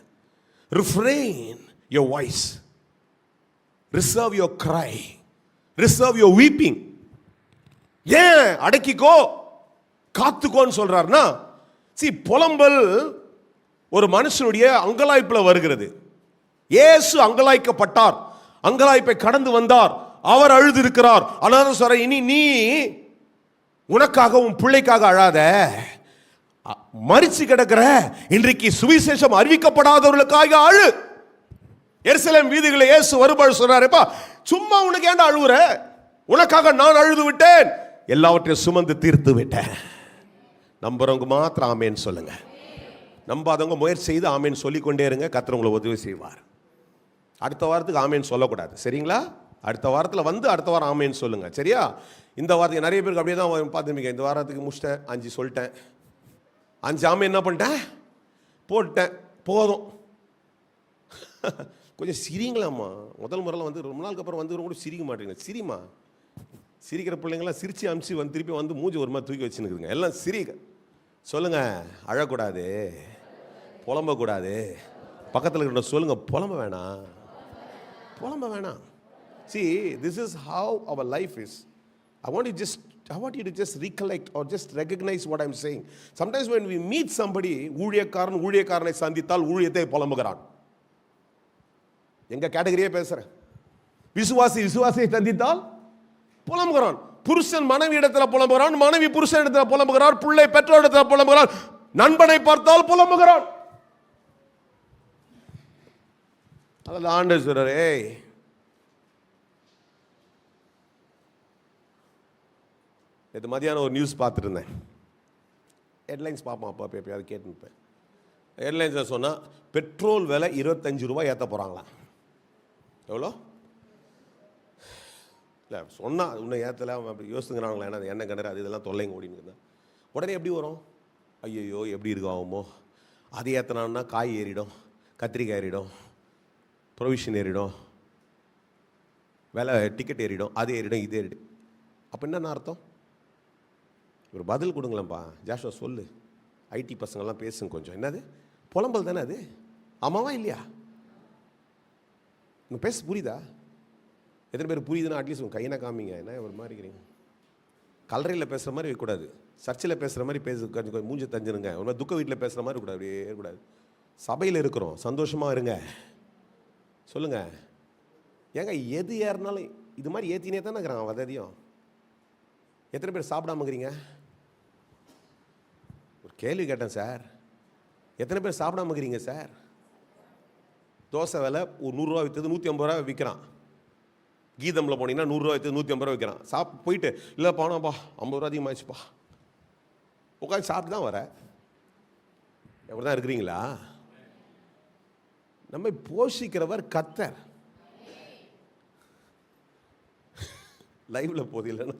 Refrain your voice, reserve your cry, reserve your weeping. ஏன் அடக்கிக்கோ, காத்துக்கோன்னு சொல்கிறாருன்னா, புலம்பல் ஒரு மனுஷனுடைய அங்கலாய்ப்பில் வருகிறது. இயேசு அங்கலாய்க்கப்பட்டார், அங்கலாய்ப்பை கடந்து வந்தார், அவர் அழுது இருக்கிறார். ஆனால் சொல்ற, இனி நீ உனக்காக உன் பிள்ளைக்காக அழாத, மரிச்சு கிடக்கிற இன்றைக்கு சுவிசேஷம் அறிவிக்கப்படாதவர்களுக்காக அழு. எருசலேம் வீதிகளை இயேசு வரும்போது சொல்றாருப்பா, சும்மா உனக்கு ஏன்டா அழுவுற, உனக்காக நான் அழுது விட்டேன், எல்லாவற்றையும் சுமந்து தீர்த்து விட்டேன். நம்புறவங்க மாத்திரம் ஆமேன்னு சொல்லுங்க. நம்பாதவங்க முயற்சி செய்து ஆமேன்னு சொல்லிக்கொண்டே இருங்க. கர்த்தர் உங்களை உதவி செய்வார். அடுத்த வாரத்துக்கு ஆமேன்னு சொல்லக்கூடாது, சரிங்களா? அடுத்த வாரத்தில் வந்து அடுத்த வாரம் ஆமேன்னு சொல்லுங்க, சரியா? இந்த வாரத்துக்கு நிறைய பேருக்கு அப்படியே தான் பார்த்துருப்பீங்க. இந்த வாரத்துக்கு முடிச்சிட்டேன், 5 சொல்லிட்டேன், 5 ஆமே என்ன பண்ணிட்டேன், போட்டேன், போதும். கொஞ்சம் சிரிங்களாம்மா. முதல் முறையில் வந்து ரொம்ப நாளுக்கு அப்புறம் வந்து கூட சிரிக்க மாட்டேங்க. சிரிமா, சிரிக்கிற பிள்ளைங்களாம் சிரிச்சு அமிச்சு வந்து திருப்பி வந்து மூஞ்சி ஒரு மாதிரி தூக்கி வச்சுன்னுக்குதுங்க. எல்லாம் சிரிக்க சொல்லுங்க. அழக்கூடாது, புலம்பக்கூடாது. பக்கத்தில் இருக்கிற சொல்லுங்க, புலம்ப வேணாம், புலம்ப வேணாம். See, this is how our life is. I want you to just recollect or just recognize what I'm saying. Sometimes when we meet somebody, ஊழியக்காரனை சந்தித்தால் ஊழியத்தை புலம்புகிறான். எங்க கேட்டகரியே பேசுறேன். விசுவாசியை சந்தித்தால் புலம்புகிறான். புருஷன் மனைவி இடத்துல புலம்புகிறான், மனைவி புருஷன் இடத்துல புலம்புகிறார், பிள்ளை பெற்றோர் இடத்துல புலம்புகிறான், நண்பனை பார்த்தால் புலம்புகிறான். அதில் ஆண்டவர் சொல்றாரு, ஏய் இது மதியானம் ஒரு நியூஸ் பார்த்துட்டு இருந்தேன். ஹெட்லைன்ஸ் பார்ப்போம், அப்போ எப்பயாவது கேட்டுருப்பேன். ஹெட்லைன்ஸில் சொன்னால் பெட்ரோல் விலை 25 ரூபாய் ஏற்ற போகிறாங்களாம். எவ்வளோ இல்லை சொன்னால் இன்னும் ஏற்றலை, அவன் அப்படி யோசிச்சுங்கிறாங்களா? ஏன்னா அது எண்ணெய் கிணறு அது இதெல்லாம் தொல்லைங்க ஓடின்னு தான். உடனே எப்படி வரும், ஐயோ எப்படி இருக்காகுமோ, அது ஏற்றினான்னா காய் ஏறிடும், கத்திரிக்காய் ஏறிடும், ப்ரொவிஷன் ஏறிடும், விலை டிக்கெட் ஏறிடும், அது ஏறிடும், இது ஏறிடும். அப்போ என்னென்ன அர்த்தம்? ஒரு பதில் கொடுங்களேன்ப்பா. ஜாஷுவா சொல்லு, ஐடி பசங்கள்லாம் பேசுங்க கொஞ்சம். என்னது புலம்பல் தானே அது? ஆமாவா இல்லையா? இன்னும் பேச புரியுதா? எத்தனை பேர் புரியுதுன்னா அட்லீஸ்ட் உங்கள் கையினா காமிங்க. என்ன ஒரு மாதிரி இருக்கிறீங்க? கல்லறையில் பேசுகிற மாதிரி இருக்கக்கூடாது, சர்ச்சில் பேசுகிற மாதிரி கொஞ்சம் மூஞ்சி தஞ்சிருங்க. ஒரு மாதிரி துக்க வீட்டில் பேசுகிற மாதிரி இருக்கக்கூடாது, அப்படியே இருக்கக்கூடாது. சபையில் இருக்கிறோம், சந்தோஷமாக இருங்க. சொல்லுங்கள். ஏங்க எது ஏறினாலும் இது மாதிரி ஏற்றினே தானே இருக்கிறான் வததியும். எத்தனை பேர் சாப்பிடாம இருக்கிறீங்க? ஒரு கேள்வி கேட்டேன் சார். எத்தனை பேர் சாப்பிடாம இருக்கிறீங்க சார்? தோசை விலை ஒரு 100 ரூபா விற்றது 150 ரூபா விற்கிறான். கீதமில் போனீங்கன்னா 100 ரூபா விற்று 150 ரூபா விற்கிறான். போயிட்டு இல்லை போனாப்பா 50 ரூபா அதிகமாகிடுச்சுப்பா, உட்காந்து சாப்பிட்டு தான் வர. எப்படி தான் இருக்கிறீங்களா? நம்ம போஷிக்கிறவர் கர்த்தர். லைவ்ல போது இல்லைன்னா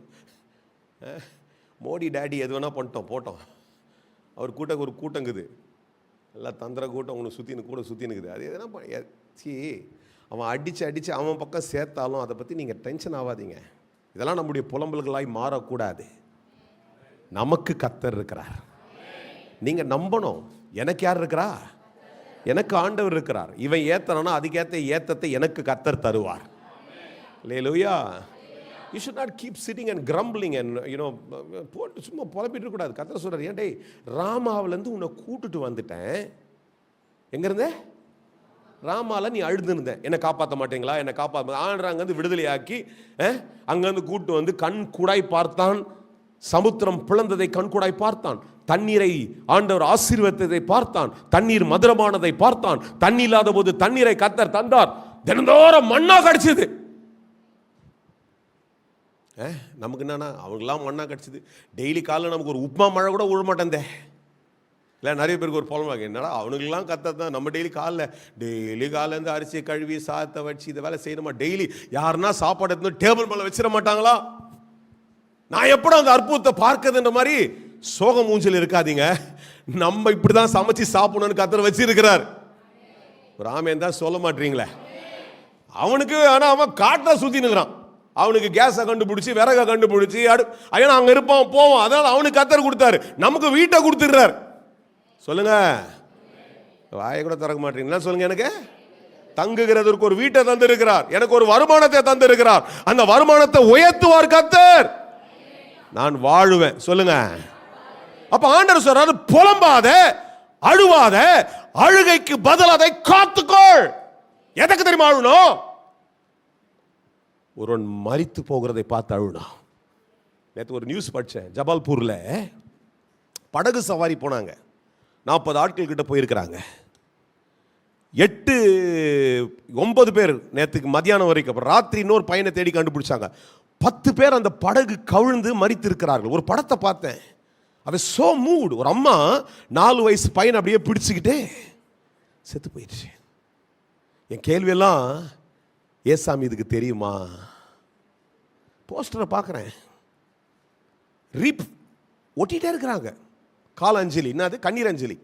மோடி டேடி எது வேணால் போட்டோம். அவர் ஒரு கூட்டங்குது, எல்லாம் தந்திர கூட்டம் ஒன்று சுற்றினுக்குது. அது எதனா அவன் அடித்து அவன் பக்கம் சேர்த்தாலும் அதை பற்றி நீங்கள் டென்ஷன் ஆகாதீங்க. இதெல்லாம் நம்முடைய புலம்பல்களாய் மாறக்கூடாது. நமக்கு கர்த்தர் இருக்கிறார். நீங்கள் நம்பணும். எனக்கு யார் இருக்கிறா? எனக்கு ஆண்டவர் இருக்கிறார். இவன் ஏத்தனா அதுக்கேற்ற ஏத்தத்தை எனக்கு கர்த்தர் தருவார். அல்லேலூயா. You should not keep sitting and grumbling and போட்டு சும்மா புலம்பிட்டு இருக்கக்கூடாது. கர்த்தர் சொல்கிறார், ஏன்டே ராமாவிலேருந்து உன்னை கூட்டுட்டு வந்துட்டேன். எங்கேருந்தே? ராமாவில் நீ அழுதுருந்தேன், என்னை காப்பாற்ற மாட்டீங்களா, என்னை ஆண்டவர் அங்கேருந்து விடுதலையாக்கி அங்கேருந்து கூட்டு வந்து கண் கூடாய் பார்த்தான். சமுத்திரம் பிளந்ததை கண்கூடாய் பார்த்தான். தண்ணீரை ஆண்டவர் ஆசீர்வதித்ததை பார்த்தான். தண்ணீர் மதுரமானதை பார்த்தான். தண்ணி இல்லாத போது தண்ணீரை கர்த்தர் தந்தார். தினந்தோறும் மண்ணா கிடைச்சது. நமக்கு என்னன்னா அவங்களாம் மண்ணா கிடைச்சது. டெய்லி காலையில் நமக்கு ஒரு உப்புமா மழை கூட விழ மாட்டேந்தே. இல்லை, நிறைய பேருக்கு ஒரு பொருள் என்னடா அவனுக்கெல்லாம் கர்த்தர் தான். நம்ம டெய்லி காலையிலேருந்து அரிசியை கழுவி சாதத்தை வச்சு இதை வேலை செய்யணுமா? டெய்லி யாருன்னா சாப்பாடு எடுத்து டேபிள் மேலே வச்சிட மாட்டாங்களா? நான் எப்படா அந்த அற்புதத்தை பார்க்கறதுன்ற மாதிரி சோக மூஞ்சில் இருக்காதீங்க. நம்ம இப்படிதான் சமைச்சு சாப்பிடணும்னு கர்த்தர் வச்சிருக்கிறார். ஒரு ஆமேன் தான் சொல்ல மாட்டீங்களே. அவனுக்கு ஆனால் அவன் காட்டா சுத்தி நிற்கிறான். அவனுக்கு கேஸை கண்டுபிடிச்சி விறகை கண்டுபிடிச்சி ஐயா அங்கே இருப்பான் போவான். அதனால அவனுக்கு கர்த்தர் கொடுத்தாரு, நமக்கு வீட்டை கொடுத்துடுறாரு. சொல்லுங்க, வாயை கூட திறக்க மாட்டீங்களா? சொல்லுங்க. எனக்கு தங்குகிறதற்கு ஒரு வீட்டை தந்திருக்கிறார், எனக்கு ஒரு வருமானத்தை தந்திருக்கிறார். அந்த வருமானத்தை உயர்த்துவார் கர்த்தர், நான் வாழுவேன். சொல்லுங்க. அப்ப ஆண்டவர் சொல்றாரு, புலம்பாத, அழுவாத, அழுகைக்கு பதில் அதை காத்துக்கொள். எதுக்கு தெரியுமா அழுணும்? ஒருவன் மரித்து போகிறதை பார்த்து அழுணும். நேற்று ஒரு நியூஸ் படித்தேன். ஜபால்பூர்ல படகு சவாரி போனாங்க. 40 ஆட்கள் கிட்ட போயிருக்கிறாங்க. 9 பேர் நேற்றுக்கு மத்தியானம் வரைக்கும். அப்புறம் ராத்திரி இன்னொரு பையனை தேடி கண்டுபிடிச்சாங்க. 10 பேர் அந்த படகு கவிழ்ந்து மரித்திருக்கிறார்கள். ஒரு படத்தை பார்த்தேன். அவன் சோ மூட். ஒரு அம்மா 4 வயசு பையனை அப்படியே பிடிச்சிக்கிட்டே செத்து போயிடுச்சு. என் கேள்வியெல்லாம், ஏசாமி இதுக்கு தெரியுமா? போஸ்டரை பார்க்குறேன், ரீப் ஒட்டிகிட்டே இருக்கிறாங்க. கால அஞ்சலி, என்னது கண்ணீர் அஞ்சலி.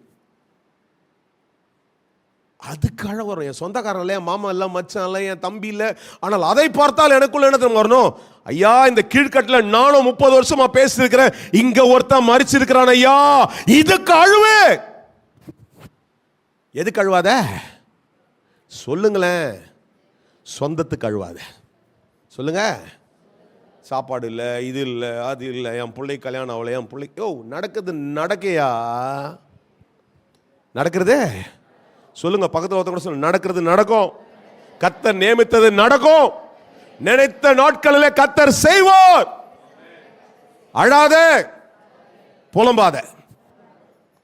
அதுக்கு அழ வரும். என் சொந்தக்காரன் இல்லை, என் மாமா இல்லை, மச்சான் இல்லை, என் தம்பி இல்லை. ஆனால் அதை பார்த்தால் எனக்குள்ள என்ன வரணும்? ஐயா, இந்த கீழ்கட்டில் நானும் 30 வருஷமா பேசியிருக்கிறேன், இங்க ஒருத்தன் மரிச்சிருக்கிறான் ஐயா, இதுக்கு அழுவே. எதுக்கு அழுவாத? சொல்லுங்களேன். சொந்தத்துக்கு அழுவாத. சொல்லுங்க. சாப்பாடு இல்லை, இது இல்லை, அது இல்லை, என் பிள்ளை கல்யாணம் அவளை, என் பிள்ளை நடக்குது நடக்கையா நடக்கிறது. சொல்லுங்க. பக்கத்தில் ஒருத்தர் கூட சொல்லுங்க, நடக்கிறது நடக்கும். கர்த்தர் நியமித்தது நடக்கும். நினைத்த நாட்களில் கர்த்தர் செய்வார். அழாத, புலம்பாத,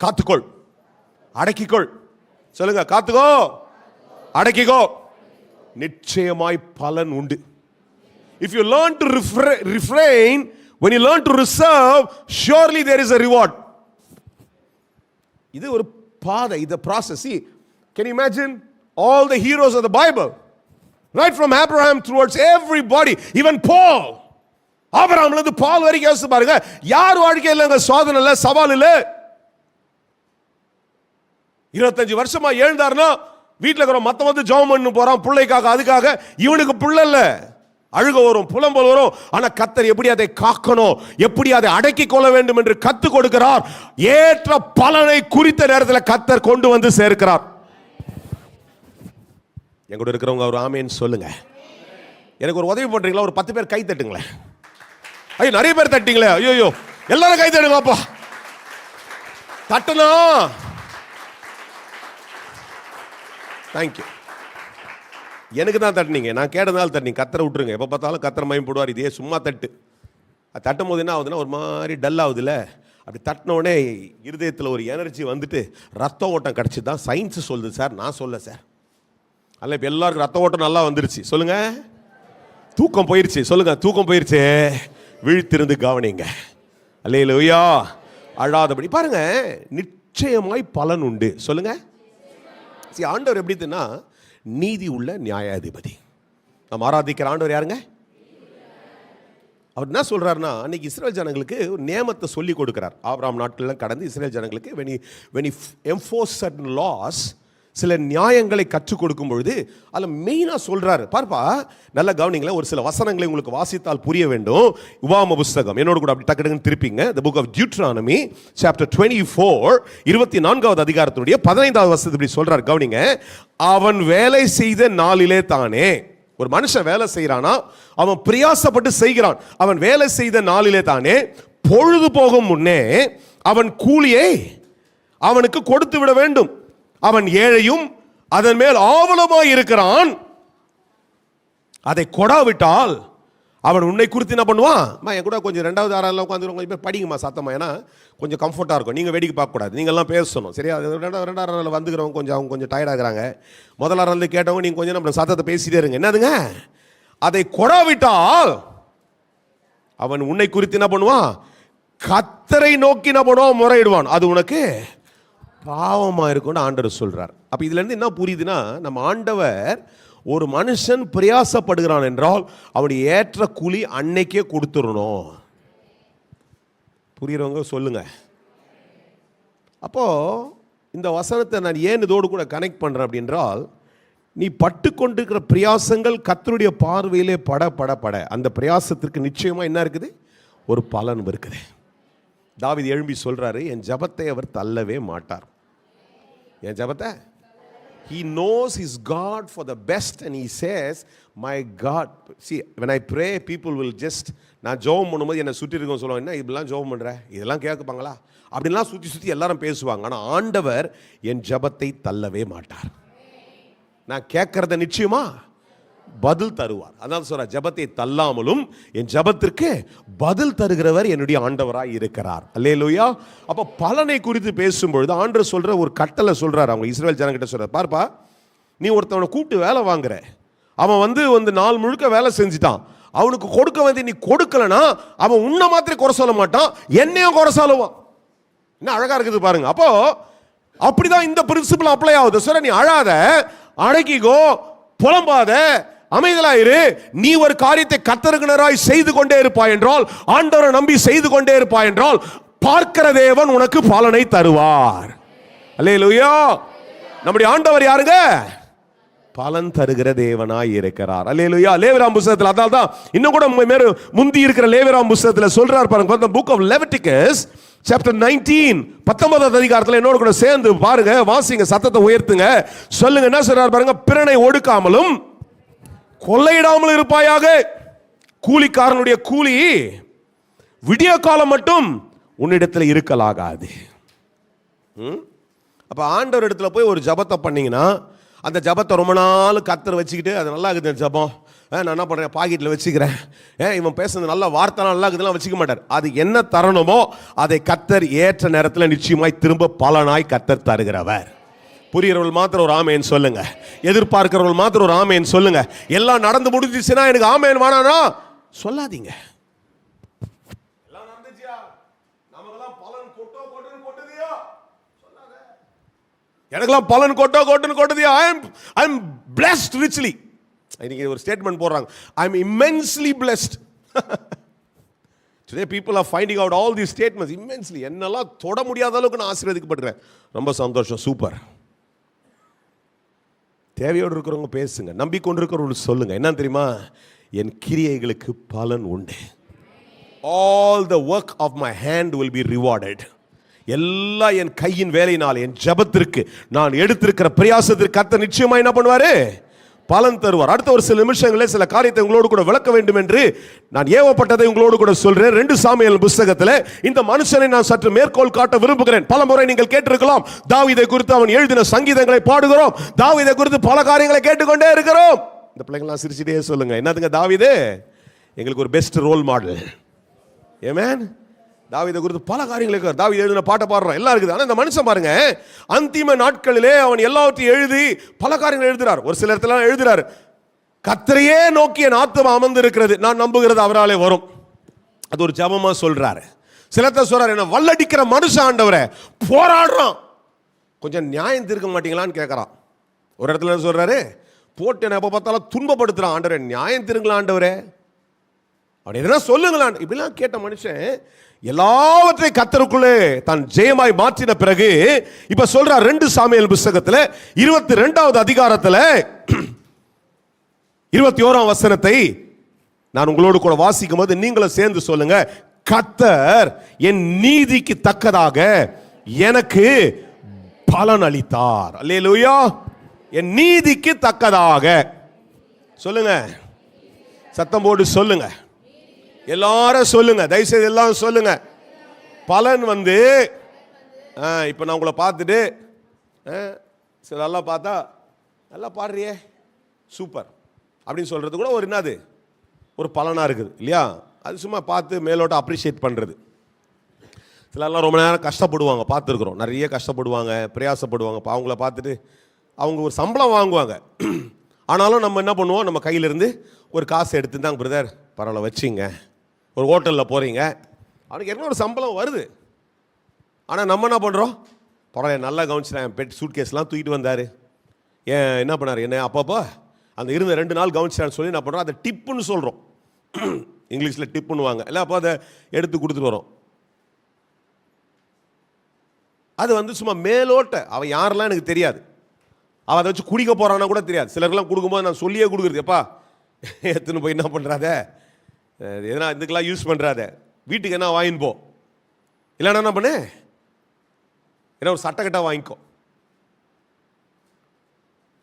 காத்துக்கொள், அடக்கிக்கொள். சொல்லுங்க. காத்துக்கோ, அடக்கிக்கோ, நிச்சயமாய் பலன் உண்டு. If you learn to refrain, when you learn to reserve, surely there is a reward. இது ஒரு பாதை, இது process. See, can you imagine all the heroes of the Bible, right from Abraham towards everybody, even Paul. ஆபிரகாம்ல இருந்து பால் வரைக்கும் யோசிச்சு பாருங்க. யார் வாழ்க்கையில் அங்க சோதனை இல்லை, சவால் இல்லை. 25 வருஷமா எழுந்தாருன்னா வீட்டில் இருக்கிற மத்த வந்து ஜெபம் பண்ணி போறான் பிள்ளைக்காக. அதுக்காக இவனுக்கு பிள்ளை இல்லை, அழுக வரும், புலம்பல் வரும். ஆனா கர்த்தர் எப்படி அதை காக்கணும், எப்படி அதை அடக்கிக் கொள்ள வேண்டும் என்று கத்துக் கொடுக்கிறார். ஏற்ற பலனை குறித்த நேரத்தில் கர்த்தர் கொண்டு வந்து சேர்க்கிறார். என் கூட இருக்கிறவங்க ஒரு ஆமேன்னு சொல்லுங்க. எனக்கு ஒரு உதவி பண்றீங்களா? ஒரு 10 பேர் கை தட்டுங்களேன். ஐயோ, நிறைய பேர் தட்டிங்களே. ஐயோ, எல்லாரும் கை தட்டுங்கப்பா. தட்டுனா தேங்க்யூ. எனக்கு தான் தட்டினீங்க, நான் கேட்டதால் தட்டினீங்க. கத்தரை விட்டுருங்க. எப்போ பார்த்தாலும் கத்தரை மயப்படுவார். இதே சும்மா தட்டு. அது தட்டும் போது என்ன ஆகுதுன்னா ஒரு மாதிரி டல் ஆகுதுல்ல. அப்படி தட்டினோடனே இருதயத்தில் ஒரு எனர்ஜி வந்துட்டு ரத்த ஓட்டம் கிடச்சி தான் சயின்ஸ் சொல்லுது சார், நான் சொல்ல சார். அல்ல, இப்போ எல்லாருக்கும் ரத்த ஓட்டம் நல்லா வந்துருச்சு. சொல்லுங்க. தூக்கம் போயிருச்சு. சொல்லுங்க. தூக்கம் போயிருச்சு. விழித்திருந்து கவனிங்க. அல்லேலூயா. அழாதபடி பாருங்க. நிச்சயமாய் பலன் உண்டு. சொல்லுங்க. ஆண்டவர் எப்படின்னா நீதி உள்ள நியாயாதிபதி. நாம் ஆராதிக்கிற ஆண்டவர் யாருங்க? அவர் என்ன சொல்றாருன்னா, அன்னைக்கு இஸ்ரேல் ஜனங்களுக்கு ஒரு நியமத்தை சொல்லி கொடுக்கிறார். ஆபிரகாம் நாட்கள்லாம் கடந்து இஸ்ரேல் ஜனங்களுக்கு when he enforced certain laws, சில நியாயங்களை கற்றுக் கொடுக்கும் பொழுது அதில் மெயினாக சொல்றாரு. பார்ப்பா, நல்ல கவனிங்களேன், ஒரு சில வசனங்களை உங்களுக்கு வாசித்தால் புரிய வேண்டும். உபாகம புஸ்தகம் என்னோட கூட அப்படி டக்கு டக்குன்னு திருப்பிங்க. The book of Deuteronomy chapter 24 24வது அதிகாரத்தினுடைய 15வது வசனத்தை இப்படி சொல்றாரு. கவனிங்க. அவன் வேலை செய்த நாளிலே தானே, ஒரு மனுஷன் வேலை செய்யறானா, அவன் பிரயாசப்பட்டு செய்கிறான். அவன் வேலை செய்த நாளிலே தானே பொழுது போகும் முன்னே அவன் கூலியை அவனுக்கு கொடுத்து விட வேண்டும். அவன் ஏழையும் அதன் மேல் ஆவலமாய் இருக்கிறான். அதை கொடாவிட்டால் அவன் உன்னை குறித்து என்ன பண்ணுவான்? என் கூட கொஞ்சம் 2வது 6 உட்காந்து கொஞ்சம் பேர் படிங்கம்மா சத்தமா, ஏன்னா கொஞ்சம் கம்ஃபர்ட்டாக இருக்கும். நீங்கள் வேடிக்கை பார்க்கக்கூடாது, நீங்கள்லாம் பேசணும், சரியா? 2வது வந்துக்கிறவங்க கொஞ்சம் அவங்க கொஞ்சம் டயர்டாகிறாங்க. முதல் 6 கேட்டவங்க நீங்கள் கொஞ்சம் நம்ம சத்தத்தை பேசிட்டே இருங்க. என்னதுங்க? அதை கொடாவிட்டால் அவன் உன்னை குறித்து என்ன பண்ணுவான்? கர்த்தரை நோக்கி என்ன பண்ணுவான்? முறையிடுவான். அது உனக்கு பாவமா இருக்கும்னு ஆண்டவர் சொல்றார். அப்ப இதுல இருந்து என்ன புரியுதுன்னா, நம்ம ஆண்டவர் ஒரு மனுஷன் பிரயாசப்படுகிறான் என்றால் அவனுடைய ஏற்ற கூலி அன்னைக்கே கொடுத்துடணும். புரியுறவங்க சொல்லுங்க. அப்போ இந்த வசனத்தை நான் ஏன் இதோடு கூட கனெக்ட் பண்றேன் அப்படின்றால், நீ பட்டு கொண்டிருக்கிற பிரயாசங்கள் கர்த்தருடைய பார்வையிலே பட பட பட அந்த பிரயாசத்திற்கு நிச்சயமா என்ன இருக்குது? ஒரு பலன் இருக்குது. தாவீது எழும்பி சொல்றாரு, என் ஜெபத்தை அவர் தள்ளவே மாட்டார். என் ஜெபத்தை, he knows his God for the best and he says, my God. See, when I pray, people will just, நான் ஜெபம் பண்ணும்போது என்னை சுற்றி இருக்கவங்க சொல்லுவாங்க, என்ன இப்படிலாம் ஜெபம் பண்ற, இதெல்லாம் கேட்கப்பாங்களா அப்படின்லாம் சுற்றி எல்லாரும் பேசுவாங்க. ஆனால் ஆண்டவர் என் ஜெபத்தை தள்ளவே மாட்டார். நான் கேட்கறத நிச்சயமா பதில் தருவார். அதான் சொல்ற, ஜெபத்தை தள்ளாமலும் என் ஜெபத்திற்கு பதில் தருகிறவர் என்னுடைய ஆண்டவராய் இருக்கிறார். அல்லேலூயா. அப்ப பலனை குறித்து பேசும்பொழுது ஆண்டவர் சொல்ற ஒரு கட்டளை சொல்றாரு. அவங்க இஸ்ரவேல் ஜனங்கிட்ட சொல்றாரு, பார்ப்பா, நீ ஒருத்தவனை கூப்பிட்டு வேலை வாங்குற, அவன் வந்து நாள் முழுக்க வேலை செஞ்சுட்டான், அவனுக்கு கொடுக்க வேண்டிய நீ கொடுக்கலனா அவன் உன்னை மாத்திரம் குறை சொல்ல மாட்டான், என்னையும் குறை சொல்லுவான். என்ன அழகா இருக்குது பாருங்க. அப்போ அப்படிதான் இந்த பிரின்சிபல் அப்ளை ஆகுது. சொல்ற, நீ அழாத, அடக்கிக்கோ, புலம்பாத, அமைதலாயிரு. நீ ஒரு காரியத்தை கர்த்தருக்குனராய் செய்து கொண்டே இருப்பாய் என்றால், ஆண்டவரை நம்பி செய்து கொண்டே இருப்பாய் என்றால், பார்க்கிற தேவன் உனக்கு பலனை தருவார். அல்லேலூயா. நம்முடைய ஆண்டவர் யாருங்க? பலன் தருகிற தேவனாய் இருக்கிறார். அல்லேலூயா. லேவியராம் புத்தகத்தில் அதனால தான் இன்னும் கூட முந்தி இருக்கிற லேவியராம் புத்தகத்தில் சொல்றார் பாருங்க. the book of Leviticus chapter 19 19வது அதிகாரத்தில் என்னோட கூட சேர்ந்து பாருங்க, வாசிங்க, சத்தத்தை உயர்த்துங்க, சொல்லுங்க. என்ன சொல்றார் பாருங்க? பிறனை ஒடுக்காமலும் கொள்ளையிடாமல் இருப்பாயாக. கூலிக்காரனுடைய கூலி விடிய காலம் மட்டும் உன்னிடத்தில் இருக்கலாகாது. அப்ப ஆண்டவர் இடத்துல போய் ஒரு ஜபத்தை பண்ணீங்கன்னா, அந்த ஜபத்தை ரொம்ப நாள் கர்த்தர் வச்சுக்கிட்டு, அது நல்லா இருக்குது ஜபம், நான் என்ன பண்ணுறேன், பாக்கெட்டில் வச்சுக்கிறேன், இவன் பேசுறது நல்ல வார்த்தை நல்லா இருக்குதுலாம் வச்சுக்க மாட்டார். அது என்ன தரணுமோ அதை கர்த்தர் ஏற்ற நேரத்தில் நிச்சயமாய் திரும்ப பலனாய் கர்த்தர் தருகிறவர். புரியறவர்கள் மாத்திரம் ஒரு ஆமேன் சொல்லுங்க. எதிர்பார்க்கிறவர்கள் மாத்திரம் ஒரு ஆமேன் சொல்லுங்க. எல்லாம் நடந்து முடிஞ்சிச்சுன்னா எனக்கு ஆமேன் வேணானா சொல்லாதீங்க. எல்லாம் நடந்துச்சியா, நமக்கெல்லாம் பலன் கொட்டுதியா சொல்லாத. எனக்கெல்லாம் பலன் கொட்டுதியா, I am blessed richly. இன்னைக்கு ஒரு ஸ்டேட்மெண்ட் போடுறாங்க, I am immensely blessed. Today people are finding out all these statements immensely. என்னெல்லாம் தொட முடியாத அளவுக்கு நான் ஆசீர்வதிக்கப்படுறேன். ரொம்ப சந்தோஷம், சூப்பர். தேவையோடு இருக்கிறவங்க பேசுங்க, நம்பிக்கொண்டிருக்கிறவங்க சொல்லுங்க. என்ன தெரியுமா? என் கிரியைகளுக்கு பலன் உண்டு. All the work of my hand will be rewarded. எல்லாம் என் கையின் வேலையினால், என் ஜெபத்திற்கு, நான் எடுத்திருக்கிற பிரயாசத்திற்கு கர்த்தர் நிச்சயமா என்ன பண்ணுவாரு? பலன் தருவார். அடுத்த ஒரு சில நிமிஷங்களில் சில காரியத்தை உங்களோடு கூட விளக்க வேண்டும் என்று நான் ஏவப்பட்டதை உங்களோடு கூட சொல்றேன். 2 சாமுவேல் புத்தகத்தில் இந்த மனுஷனை நான் சற்று மேற்கோள் காட்ட விரும்புகிறேன். பல முறை நீங்கள் கேட்டிருக்கலாம், தாவீதை குறித்து அவன் எழுதின சங்கீதங்களை பாடுகிறோம், தாவீதை குறித்து பல காரியங்களை கேட்டுக்கொண்டே இருக்கிறோம். இந்த பிள்ளைங்களாம் சிரிச்சிட்டே சொல்லுங்க, என்னதுங்க தாவீது எங்களுக்கு ஒரு பெஸ்ட் ரோல் மாடல். ஆமென். தாவீதை குறித்து பல காரியங்களுக்கு தாவீது எழுதின பாட்டை பாடுறோம், எல்லாம் இருக்குது. ஆனால் இந்த மனுஷன் பாருங்க, அந்திம நாட்களிலே அவன் எல்லாவற்றையும் எழுதி பல காரியங்கள் எழுதுறார். ஒரு சில இடத்துல எழுதுறாரு, கர்த்தரையே நோக்கி என் ஆத்துமா அமர்ந்து இருக்கிறது, நான் நம்புகிறது அவராலே வரும். அது ஒரு ஜபமா சொல்றாரு. சிலத்தை சொல்றாரு, என்ன வல்லடிக்கிற மனுஷன் ஆண்டவரே, போராடுறான், கொஞ்சம் நியாயம் தீர்க்க மாட்டீங்களான்னு கேட்கறான். ஒரு இடத்துல சொல்றாரு, போட்டு என்ன எப்போ பார்த்தாலும் துன்பப்படுத்துறான், ஆண்டவரே நியாயம் தீருங்களா ஆண்டவரே. அப்படி எதனா சொல்லுங்களான் இப்படிலாம் கேட்ட மனுஷன் எல்லாவற்றையும் கர்த்தருக்குள்ளே தான் ஜெயமாய் மாற்றின பிறகு இப்ப சொல்றார் 2 சாமுவேல் புத்தகத்துல 22வது அதிகாரத்துல 21ஆம் வசனத்தை நான் உங்களோடு கூட வாசிக்கும் போது நீங்களும் சேர்ந்து சொல்லுங்க. கர்த்தர் என் நீதிக்கு தக்கதாக எனக்கு பலன் அளித்தார். அல்லேலூயா. என் நீதிக்கு தக்கதாக சொல்லுங்க, சத்தம் போட்டு சொல்லுங்க, எல்லாரும் சொல்லுங்க, தயவுசெய்து எல்லாரும் சொல்லுங்க. பலன் வந்து இப்போ நான் உங்களை பார்த்துட்டு சரி நல்லா பார்த்தா நல்லா பாடுறியே சூப்பர் அப்படின்னு சொல்றது கூட ஒரு என்னது ஒரு பலனாக இருக்குது இல்லையா? அது சும்மா பார்த்து மேலோட்ட அப்ரிஷியேட் பண்ணுறது. சிலர்லாம் ரொம்ப நேரம் கஷ்டப்படுவாங்க, பார்த்துருக்குறோம், நிறைய கஷ்டப்படுவாங்க, பிரயாசப்படுவாங்க. அவங்கள பார்த்துட்டு அவங்க ஒரு சம்பளம் வாங்குவாங்க. ஆனாலும் நம்ம என்ன பண்ணுவோம், நம்ம கையிலேருந்து ஒரு காசு எடுத்துருந்தாங்க, பிரதர் பரவாயில்ல வச்சிங்க. ஒரு ஹோட்டலில் போகிறீங்க, அவனுக்கு என்ன ஒரு சம்பளம் வருது, ஆனால் நம்ம என்ன பண்ணுறோம், பரவாயில்ல நல்லா கவனிச்சிட்டேன், பெட் சூட் கேஸ்லாம் தூக்கிட்டு வந்தார், ஏன் என்ன பண்ணார், என்ன அப்பப்போ அந்த இருந்த 2 நாள் கவனிச்சிட்டான்னு சொல்லி என்ன பண்ணுறோம், அதை டிப்புன்னு சொல்கிறோம். இங்கிலீஷில் டிப்புன்னுவாங்க இல்லை, அப்போ அதை எடுத்து கொடுத்துட்டு வரோம். அது வந்து சும்மா மேலோட்ட, அவன் யாரெல்லாம் எனக்கு தெரியாது, அவன் அதை வச்சு குடிக்க போகிறான்னா கூட தெரியாது. சிலருக்குலாம் கொடுக்கும்போது நான் சொல்லியே கொடுக்குறது, எப்பா எடுத்துன்னு போய் என்ன பண்ணுறாத, எதனா இதுக்கெல்லாம் யூஸ் பண்ணுறாத, வீட்டுக்கு என்ன வாங்கின்னு போ, இல்லைன்னா என்ன பண்ணு, ஏன்னா ஒரு சட்டக்கட்டாக வாங்கிக்கோ.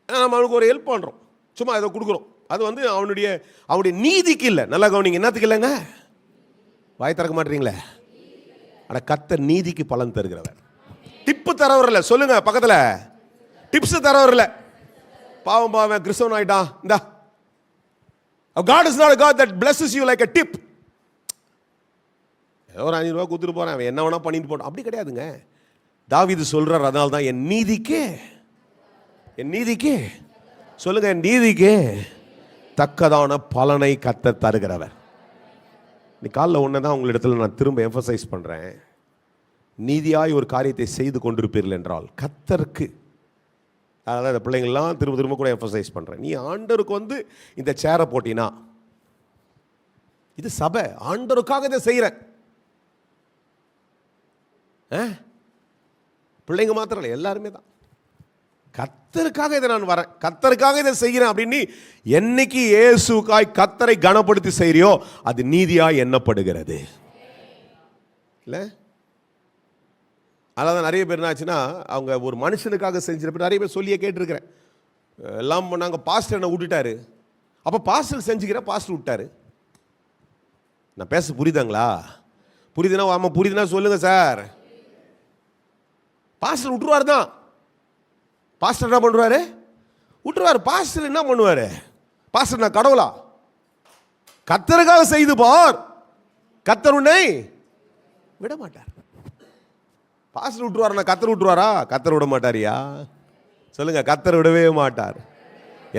நம்ம அவனுக்கு ஒரு ஹெல்ப் பண்ணுறோம், சும்மா இதை கொடுக்குறோம். அது வந்து அவனுடைய நீதிக்கு இல்லை. நல்லா கவனிங்க, என்னத்துக்கு இல்லைங்க, வாய் திறக்க மாட்டீங்களே. ஆனால் கர்த்தர் நீதிக்கு பலன் தருகிறவர். டிப்பு தரவர் இல்லை, சொல்லுங்க பக்கத்தில், டிப்ஸ் தரவர் இல்லை. பாவம் பாவம் கிறிஸ்தவன் ஆயிட்டான், இந்தா, God is not a God that blesses you like a tip. ஏதோ ஒரு 5 ரூபா கொடுத்துட்டு போறேன், அவன் என்ன வேணா பண்ணிட்டு போட்டான், அப்படி கிடையாதுங்க. தாவீது சொல்றார், அதனால தான் என் நீதிக்கு சொல்லுங்க, என் நீதிக்கு தக்கதான பலனை கர்த்தர் தருகிறவர். நீ காலைல ஒன்று தான் உங்களிடத்தில் நான் திரும்ப எம்பசைஸ் பண்ணுறேன். நீதியாய் ஒரு காரியத்தை செய்து கொண்டிருப்பீர்கள் என்றால் கர்த்தருக்கு, அதாவது இந்த பிள்ளைங்கள்லாம் திரும்ப திரும்ப கூட எம்பசைஸ் பண்ணுறேன், நீ ஆண்டவருக்கு வந்து இந்த சேரை போட்டினா, இது சபை, ஆண்டவருக்காக இதை செய்கிறேன். பிள்ளைங்க மாத்திரம் இல்லை, எல்லாருமே தான். கர்த்தருக்காக இதை நான் வரேன், கர்த்தருக்காக இதை செய்கிறேன் அப்படின்னு என்னைக்கு இயேசுக்காய் கர்த்தரை கனப்படுத்தி செய்றியோ அது நீதியாய் எண்ணப்படுகிறது இல்லை? அதான் நிறைய பேர் என்னாச்சுன்னா, அவங்க ஒரு மனுஷனுக்காக செஞ்சிருப்ப நிறைய பேர் சொல்லியே கேட்டிருக்கிறேன். எல்லாம் நாங்கள் பாஸ்டர் என்னை விட்டுட்டாரு, அப்போ பாஸ்டர் செஞ்சுக்கிறேன், பாஸ்டர் விட்டாரு. நான் பேச புரியுதாங்களா? புரியுதுன்னா ஆமாம், புரியுதுன்னா சொல்லுங்க சார். பாஸ்டர் விட்டுருவார் தான். பாஸ்டர் என்ன பண்ணுவாரு, விட்டுருவார். பாஸ்டர் என்ன பண்ணுவார், பாஸ்டர் நான் கடவுளா? கர்த்தருக்காக செய்து பார், கர்த்தர் உன்னை விட மாட்டார். பாஸ்டர் விட்டுருவார், நான் கர்த்தர் விட்டுருவாரா? கர்த்தர் விட மாட்டாரியா? சொல்லுங்க, கர்த்தர் விடவே மாட்டார்.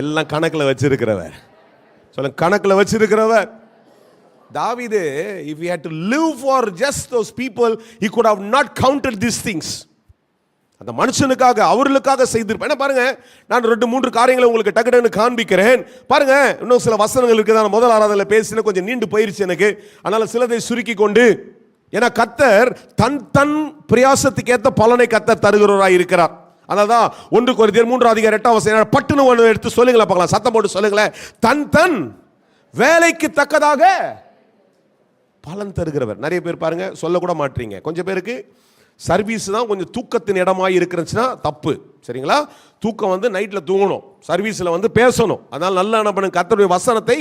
எல்லாம் கணக்கில் வச்சிருக்கிறவர். சொல்லுங்க, கணக்கில் வச்சிருக்கிறவர். தாவீது, if he had to live for just those people, he could have not counted these things. அந்த மனுஷனுக்காக, அவர்களுக்காக செய்திருப்பேன். என்ன பாருங்க, நான் 2-3 காரியங்களை உங்களுக்கு டக்குன்னு காண்பிக்கிறேன் பாருங்க. இன்னும் சில வசனங்கள் இருக்குது, நான் முதல் ஆராதனையில் பேசின கொஞ்சம் நீண்டு போயிருச்சு எனக்கு, அதனால சிலதை சுருக்கி கொண்டு, ஏன்னா கர்த்தர் தன் பிரயாசத்துக்கு ஏற்ற பலனை கர்த்தர் தருகிறவராய் இருக்கிறார். அதான் 1 கொரிந்தியர் 3:8 பட்டுன்னு ஒன்று எடுத்து சொல்லுங்களேன் பார்க்கலாம், சத்தம் போட்டு சொல்லுங்களேன். தன் வேலைக்கு தக்கதாக பலன் தருகிறவர். நிறைய பேர் பாருங்க சொல்லக்கூட மாட்டீங்க. கொஞ்சம் பேருக்கு சர்வீஸ் தான் கொஞ்சம் தூக்கத்தின் இடமாய் இருக்கிறச்சுன்னா தப்பு, சரிங்களா? தூக்கம் வந்து நைட்டில் தூங்கணும், சர்வீஸில் வந்து பேசணும். அதனால நல்லா என்ன பண்ணுங்க, கர்த்தருடைய வசனத்தை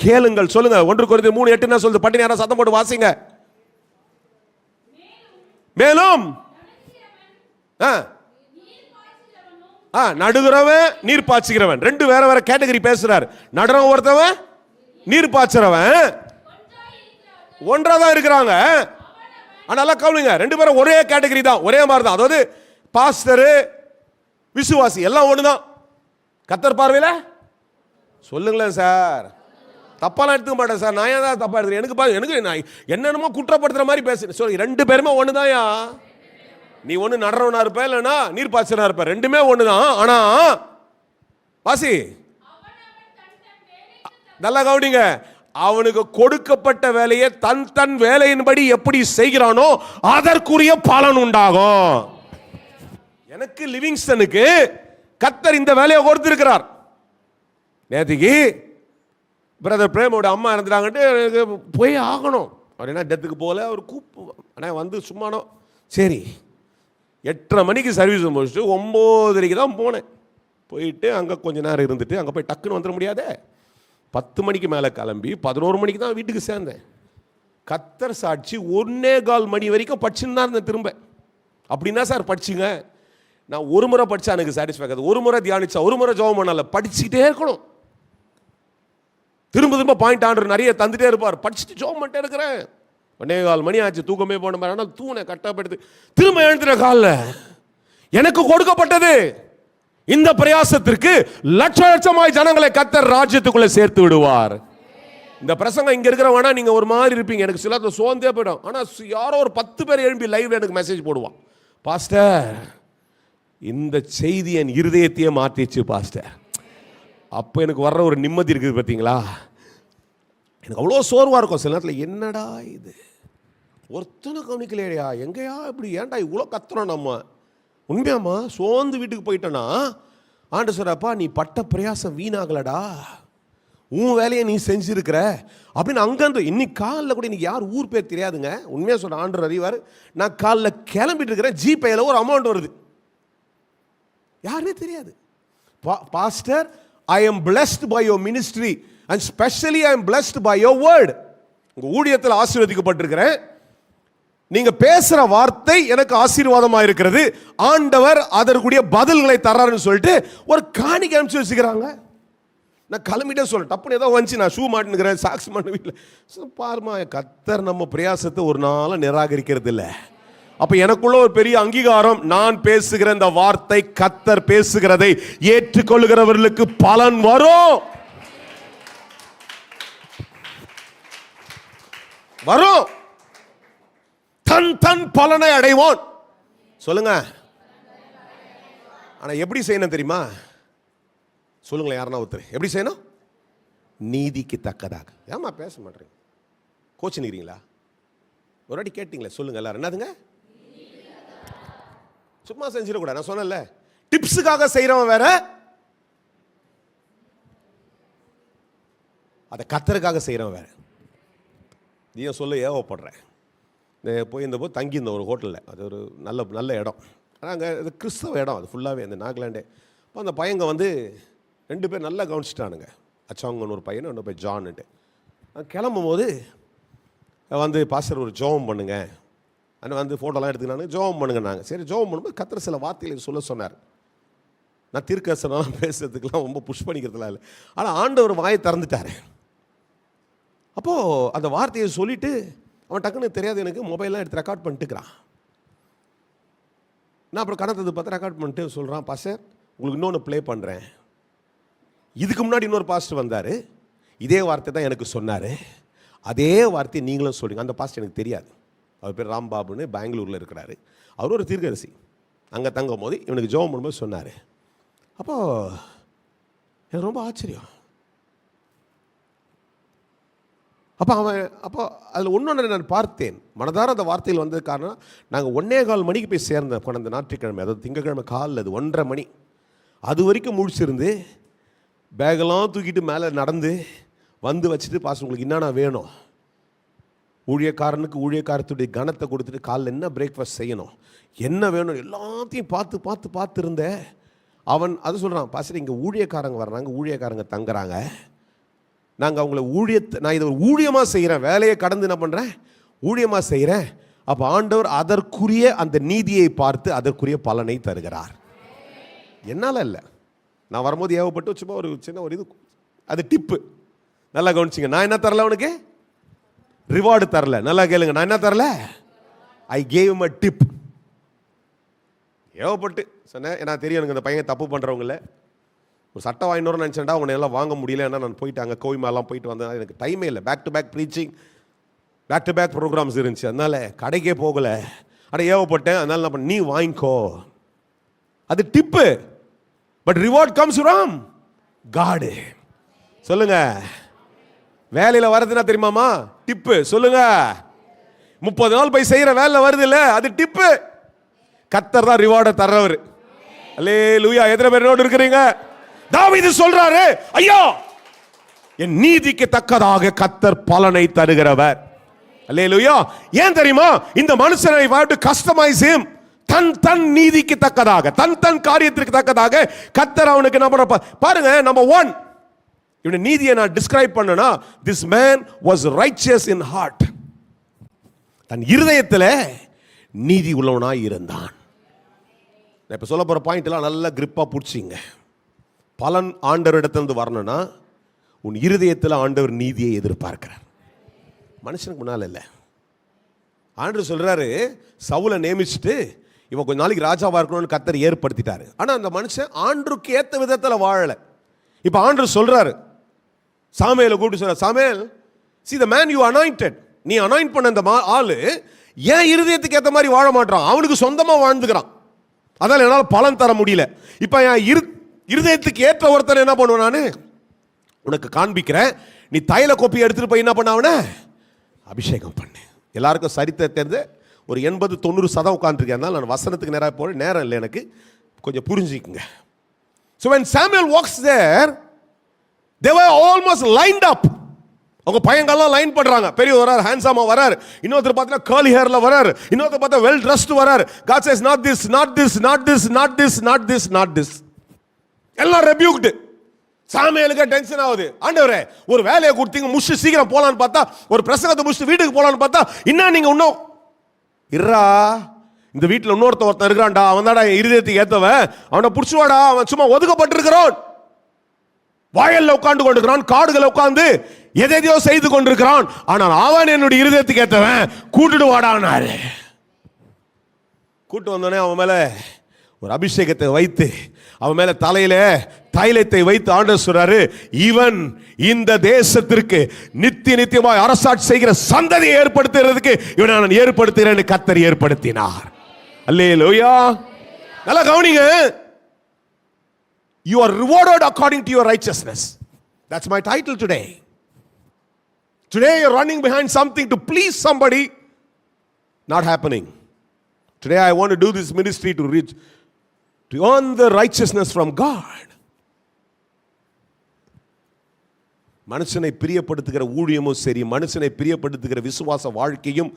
கேளுங்கள். சொல்லுங்க, 1 கொரிந்தியர் 3:8 என்ன சொல்லுது, பட்டினி யாரா சத்தம் போட்டு வாசிங்க. மேலும் நடுகிறவன் நீர் பாய்ச்சுகிறவன், 2 வேற வேற கேட்டகரி பேசுறாரு. நடுறவன் ஒருத்தவன், நீர் பாய்ச்சுறவன் ஒன்றாதான் இருக்கிறாங்க. நல்லா கவனிங்க, 2 பேரும் ஒரே கேட்டகரி தான், ஒரே மாதிரி தான். அதாவது பாஸ்டர் விசுவாசி எல்லாம் ஒண்ணுதான் கர்த்தர் பார்வையில. சொல்லுங்களேன் சார், தப்பாலாம் எடுத்துக்க மாட்டேன் சார், நான் ஏன் தான் தப்பா எடுத்துக்கிறேன், எனக்கு நான் என்னென்னமோ குற்றப்படுத்துற மாதிரி பேசு. சொல்லி 2 பேருமே ஒண்ணுதான்யா. நீ ஒன்று நடறவனா இருப்ப, இல்லைன்னா நீர் பாய்ச்சனா இருப்ப, 2மே ஒண்ணுதான். ஆனா வாசி நல்லா கவனிங்க, அவனுக்கு கொடுக்கப்பட்ட வேலையை தன் தன் வேலையின்படி எப்படி செய்கிறானோ அதற்குரிய பலன் உண்டாகும். எனக்கு லிவிங்ஸ்டனுக்கு கர்த்தர் இந்த வேலையை கொடுத்திருக்கிறார். நேற்றுக்கு பிரதர் பிரேமோட அம்மா இறந்துட்டாங்கன்ட்டு போய் ஆகணும். அவர் என்ன டெத்துக்கு போகல, அவர் ஆனால் வந்து சும்மானோ சரி 8:30 மணிக்கு சர்வீஸ் முடிச்சுட்டு 9:30 தான் போனேன். போயிட்டு அங்கே கொஞ்ச நேரம் இருந்துட்டு அங்கே போய் டக்குன்னு வந்துட முடியாதே. 10 மணிக்கு மேலே கிளம்பி 11 மணிக்கு தான் வீட்டுக்கு சேர்ந்தேன். கர்த்தர் சாட்சி 1:15 மணி வரைக்கும் படிச்சுன்னு தான் இருந்தேன். திரும்ப அப்படின்னா சார் படிச்சுங்க, நான் ஒரு முறை படித்தா எனக்கு சாட்டிஸ்ஃபேக்ட், ஒரு முறை தியானிச்சா, ஒரு முறை ஜெபம் பண்ணல, படிச்சுக்கிட்டே இருக்கணும். திரும்ப திரும்ப பாயிண்ட் ஆண்டர் நிறைய தந்துட்டே இருப்பார். படிச்சுட்டு ஜெபம் பண்ணிட்டே இருக்கிறேன். 1:15 மணி ஆச்சு, தூக்கமே போன மாதிரி. ஆனால் தூணை கட்டப்படுத்து திரும்ப எழுந்துற காலில் எனக்கு கொடுக்கப்பட்டது இந்த பிரயாசத்திற்கு லட்ச லட்சமாய் ஜனங்களை கர்த்தர் ராஜ்யத்துக்குள்ள சேர்த்து விடுவார். இந்த பிரசங்கம் இங்க இருக்கிறவனா நீங்க ஒரு மாதிரி இருப்பீங்க, எனக்கு சில சோர்ந்தே போயிடும். ஆனா யாரோ ஒரு 10 பேர் எழுப்பி லைவ்ல எனக்கு மெசேஜ் போடுவான், பாஸ்டர் இந்த செய்தி என் இருதயத்தையே மாத்திச்சு பாஸ்டர். அப்போ எனக்கு வர்ற ஒரு நிம்மதி இருக்குது பார்த்தீங்களா. எனக்கு அவ்வளோ சோர்வாக இருக்கும் சில நேரத்தில். என்னடா இது ஒருத்தனை கவனிக்கலையா, எங்கேயா இப்படி ஏன்டா இவ்வளோ கத்துறோம் நம்ம. உண்மையாம்மா சோர்ந்து வீட்டுக்கு போயிட்டேன்னா ஆண்டு சொல்றப்பா நீ பட்ட பிரயாசம் வீணாகலடா, உன் வேலையை நீ செஞ்சுருக்கிற அப்படின்னு. அங்கேருந்து இன்னைக்கு காலில் கூட இன்னைக்கு யார் ஊர் பேர் தெரியாதுங்க. உண்மையாக சொல்கிறேன், ஆண்டு அறிவார். நான் காலில் கிளம்பிட்டு இருக்கிறேன், ஜிபேயில் ஒரு அமௌண்ட் வருது, யாருமே தெரியாது. Pastor I am blessed by your ministry and specially I am blessed by your word. உங்க ஊழியத்தில் ஆசீர்வதிக்கப்பட்டிருக்கிறேன், நீங்க பேசுற வார்த்தை எனக்கு ஆசீர்வாதமா இருக்கிறது, ஆண்டவர் அதற்குரிய பதில்களை தர்றாருன்னு சொல்லிட்டு ஒரு காணிக்கை அனுப்பிச்சு வச்சுக்கிறாங்க. நான் கிளம்பிட்டே சொல்ல டப்புன்னு ஏதோ வந்துச்சு, நான் ஷூ மாட்டினுக்கிறேன், சாக்ஸ் மாட்டு வீட்டில் பாருமா. கர்த்தர் நம்ம பிரயாசத்தை ஒரு நாளும் நிராகரிக்கிறது இல்லை. அப்ப எனக்குள்ள ஒரு பெரிய அங்கீகாரம், நான் பேசுகிற இந்த வார்த்தை கர்த்தர் பேசுகிறதை ஏற்றுக்கொள்கிறவர்களுக்கு பலன் வரும் வரும், தன் தன் பலனை அடைவான். சொல்லுங்க. ஆனா எப்படி செய்யணும் தெரியுமா? சொல்லுங்களேன் யாருன்னா ஒருத்தர், எப்படி செய்யணும்? நீதிக்கு தக்கதாக. ஏமா பேச மாட்டேறீங்க, கோச்சு நிக்கிறீங்களா? ஒரு வாட்டி கேட்டீங்களே, சொல்லுங்க எல்லாரும். என்னதுங்க? சும்மா செஞ்சிடக்கூடாது. நான் சொன்னேன்ல, டிப்ஸுக்காக செய்யறவன் வேற, அதை கர்த்தருக்காக செய்யறவன் வேற. நீ சொல்ல ஏவப்படுறேன். போய் இந்த போது தங்கி இந்த ஒரு ஹோட்டலில், அது ஒரு நல்ல நல்ல இடம். ஆனால் அங்கே அது கிறிஸ்தவ இடம், அது ஃபுல்லாகவே அந்த நாகாலாண்டே. அப்போ அந்த பையங்க வந்து 2 பேர் நல்லா கவனிச்சிட்டானுங்க. அச்சாங்கன்னு ஒரு பையன், இன்னொரு பையன் ஜான்னுட்டு. கிளம்பும் போது வந்து பாஸ்டர் ஒரு ஜெபம் பண்ணுங்க, ஆனால் வந்து ஃபோட்டோலாம் எடுத்துக்கினாங்க, ஜெபம் பண்ணுங்க. நாங்கள் சரி ஜெபம் பண்ணும்போது கர்த்தர் சில வார்த்தைகளை சொல்ல சொன்னார். நான் தீர்க்கதரிசனம் பேசுறதுக்கெல்லாம் ரொம்ப புஷ் பண்ணிக்கிறதுலாம் இல்லை, ஆனால் ஆண்டவர் வாயை திறந்துட்டார். அப்போது அந்த வார்த்தையை சொல்லிவிட்டு அவன் டக்குன்னு தெரியாது எனக்கு மொபைல்லாம் எடுத்து ரெக்கார்ட் பண்ணிட்டுக்கிறான். நான் அப்புறம் கணத்தது பார்த்து ரெக்கார்ட் பண்ணிட்டு சொல்கிறான், பாஸ்டர் உங்களுக்கு இன்னொன்று ப்ளே பண்ணுறேன். இதுக்கு முன்னாடி இன்னொரு பாஸ்டர் வந்தார், இதே வார்த்தை தான் எனக்கு சொன்னார், அதே வார்த்தையை நீங்களும் சொல்லுங்க. அந்த பாஸ்டர் எனக்கு தெரியாது, அவர் பேர் ராம்பாபுன்னு பெங்களூரில் இருக்கிறாரு. அவர் ஒரு தீர்க்கதரிசி. அங்கே தங்கும் போது இவனுக்கு ஜெபம் பண்ணும்போது சொன்னார். அப்போது எனக்கு ரொம்ப ஆச்சரியம். அப்போ அதில் ஒன்று நான் பார்த்தேன், மனதார அந்த வார்த்தையில் வந்தது காரணம், நாங்கள் 1:15 மணிக்கு போய் சேர்ந்தேன் கடந்த ஞாயிற்றுக்கிழமை, அதாவது திங்கக்கிழமை காலில், அது 1:30 மணி. அது வரைக்கும் முழிச்சிருந்து பேகெல்லாம் தூக்கிட்டு மேலே நடந்து வந்து வச்சுட்டு, பாஸ் உங்களுக்கு என்னென்ன வேணும், ஊழியக்காரனுக்கு ஊழியக்காரத்துடைய கனத்தை கொடுத்துட்டு காலைல என்ன பிரேக்ஃபாஸ்ட் செய்யணும், என்ன வேணும் எல்லாத்தையும் பார்த்து இருந்தேன். அவன் அது சொல்கிறான், பாஸ்டர் இங்கே ஊழியக்காரங்க வர்றாங்க, ஊழியக்காரங்க தங்குறாங்க, நாங்கள் அவங்கள நான் இதை ஒரு ஊழியமாக செய்கிறேன், வேலையை கடந்து என்ன பண்ணுறேன், ஊழியமாக செய்கிறேன். அப்போ ஆண்டவர் அதற்குரிய அந்த நீதியை பார்த்து அதற்குரிய பலனை தருகிறார். என்னால் இல்லை, நான் வரும்போது ஏவப்பட்டு சும்மா ஒரு சின்ன ஒரு இது, அது டிப்பு, நல்லா கவனிச்சிங்க. நான் என்ன தரல அவனுக்கு, ரிவார்டு தரல. நல்லா கேளுங்க, நான் என்ன தரல, I gave him a tip. ஏவப்பட்டு சொன்னேன். ஏன்னா தெரியும் எனக்கு இந்த பையன் தப்பு பண்ணுறவங்கள. ஒரு சட்டை வாங்கினோன்னு நினச்சேன்டா, அவங்க எல்லாம் வாங்க முடியல. ஏன்னா நான் போயிட்டு அங்கே கோயிமாலாம் போயிட்டு வந்தேன், எனக்கு டைமே இல்லை. Back to back preaching, back to back programs இருந்துச்சு, அதனால் கடைக்கே போகலை. ஏவப்பட்டேன், அதனால நான் பண்ண, நீ வாங்கிக்கோ, அது tip. But reward comes from God. சொல்லுங்க, வேலையில வருதுன்னா தெரியுமாமா? டிப்பு. சொல்லுங்க. 30 நாள் போய் செய்யற வேலை வருது இல்ல, அது டிப்பு. கர்த்தர் தான் ரிவார்டை தர்றவர். அல்லேலூயா. எத்தனை பேரோடு இருக்கிறீங்க? தாவீது சொல்றாரு, ஐயா என் நீதிக்கு தக்கதாக கர்த்தர் பலனை தருகிறவர். அல்லேலூயா. ஏன் தெரியுமா? இந்த மனுஷனை கஸ்டமைஸ் him. தன் நீதிக்கு தக்கதாக, தன் காரியத்திற்கு தக்கதாக கர்த்தர் அவனுக்கு என்ன பண்ற பாருங்க. நம்பர் 1, இவனுடைய நீதியை நான் டிஸ்கிரைப் பண்ணனா, this man was righteous in heart. தன் இருதயத்தில் நீதி உள்ளவனாய் இருந்தான். நான் இப்ப சொல்ல போற பாயிண்ட் எல்லாம் நல்லா கிரிப்பா புடிச்சிங்க. பலன் ஆண்டவரிடத்திலிருந்து வரணும்னா உன் இருதயத்தில் ஆண்டவர் நீதியை எதிர்பார்க்கிறார். மனுஷனுக்கு முன்னால இல்லை. ஆண்டவர் சொல்றாரு, சவுலை நியமிச்சுட்டு இவன் கொஞ்ச நாளைக்கு ராஜாவா இருக்கணும்னு கர்த்தர் ஏற்படுத்திட்டாரு. ஆனா அந்த மனுஷன் ஆண்டவருக்கு ஏத்த விதத்தில் வாழல. இப்ப ஆண்டவர் சொல்றாரு, சாமுவேலை கூப்பிட்டு சொல்றாரு, Samuel, see the man you anointed, நீ அனாயிண்ட் பண்ண அந்த ஆளு ஏன் இருதயத்துக்கு ஏற்ற மாதிரி வாழ மாட்டான், அவனுக்கு சொந்தமா வாழ்ந்துக்கிறான். அதனால என்னால் பலன் தர முடியல. இப்ப என் இருதயத்துக்கு ஏற்ற ஒருத்தர் என்ன பண்ணுவேன், நான் உனக்கு காண்பிக்கிறேன். நீ தைல கோப்பி எடுத்துட்டு போய் என்ன பண்ண, அவனை அபிஷேகம் பண்ணு. எல்லாருக்கும் சரித்திர தெரிந்து ஒரு 80-90% உட்காந்துருக்கேன். நான் வசனத்துக்கு நேராக போற நேரம் இல்லை எனக்கு, கொஞ்சம் புரிஞ்சுக்குங்க. So when Samuel walks there, they were almost lined up. அவங்க பையங்கள்லாம் லைன் பண்றாங்க. பெரிய வரார், ஹேண்ட்ஸமா வரார். இன்னொருத்தர் பார்த்தா கர்லி ஹேர்ல வரார். இன்னொருத்தர் பார்த்தா வெல் ட்ரெஸ்ட் வரார். God says not this, not this, not this, not this, not this, not this. எல்லாம் ரெபியூக்டு. சாமுவேலுக்கு டென்ஷன் ஆகுது. ஆண்டவரே, ஒரு வேலையை கொடுத்தீங்க, முடிச்சு சீக்கிரம் போலான்னு பார்த்தா, ஒரு பிரசங்கத்தை முடிச்சு வீட்டுக்கு போலான்னு பார்த்தா, இன்னும் நீங்க இன்னும் இருறா, இந்த வீட்டில் ஒருத்தன் இருக்கிறான்டா, அவன் தான்டா என் இருதயத்துக்கு ஏத்தவன், அவனை புடிச்சுவாடா, அவன் சும்மா ஒதுக்கப்பட்டிருக்கிறான், வாயல்ல உட்கார்ந்து கொண்டிருக்கிறான், காடுகளை உட்கார்ந்து எதையோ செய்து கொண்டிருக்கிறான், ஆனால் அவன் என்னுடைய இருதயத்துக்கு ஏத்தவன், கூட்டிட்டு வாடானாரு. கூட்டு வந்தோடனே அவன் மேல ஒரு அபிஷேகத்தை வைத்து, அவன் மேல தலையில தைலத்தை வைத்து ஆண்டவர் சொல்றாரு, இவன் இந்த தேசத்திற்கு நித்தியமாய் அரசாட்சி செய்கிற சந்ததியை ஏற்படுத்துறதுக்கு இவனை நான் ஏற்படுத்துகிறேன், கர்த்தர் ஏற்படுத்தினார். அல்லேலூயா. நல்லா கவனிங்க. You are rewarded according to your righteousness. That's my title today. Today you're running behind something to please somebody. Not happening. Today I want to do this ministry to reach, to earn the righteousness from God. மனுஷனை பிரியப்படுத்துகிற ஊழியமும் சரி, மனுஷனை பிரியப்படுத்துகிற விசுவாச வாழ்க்கையும்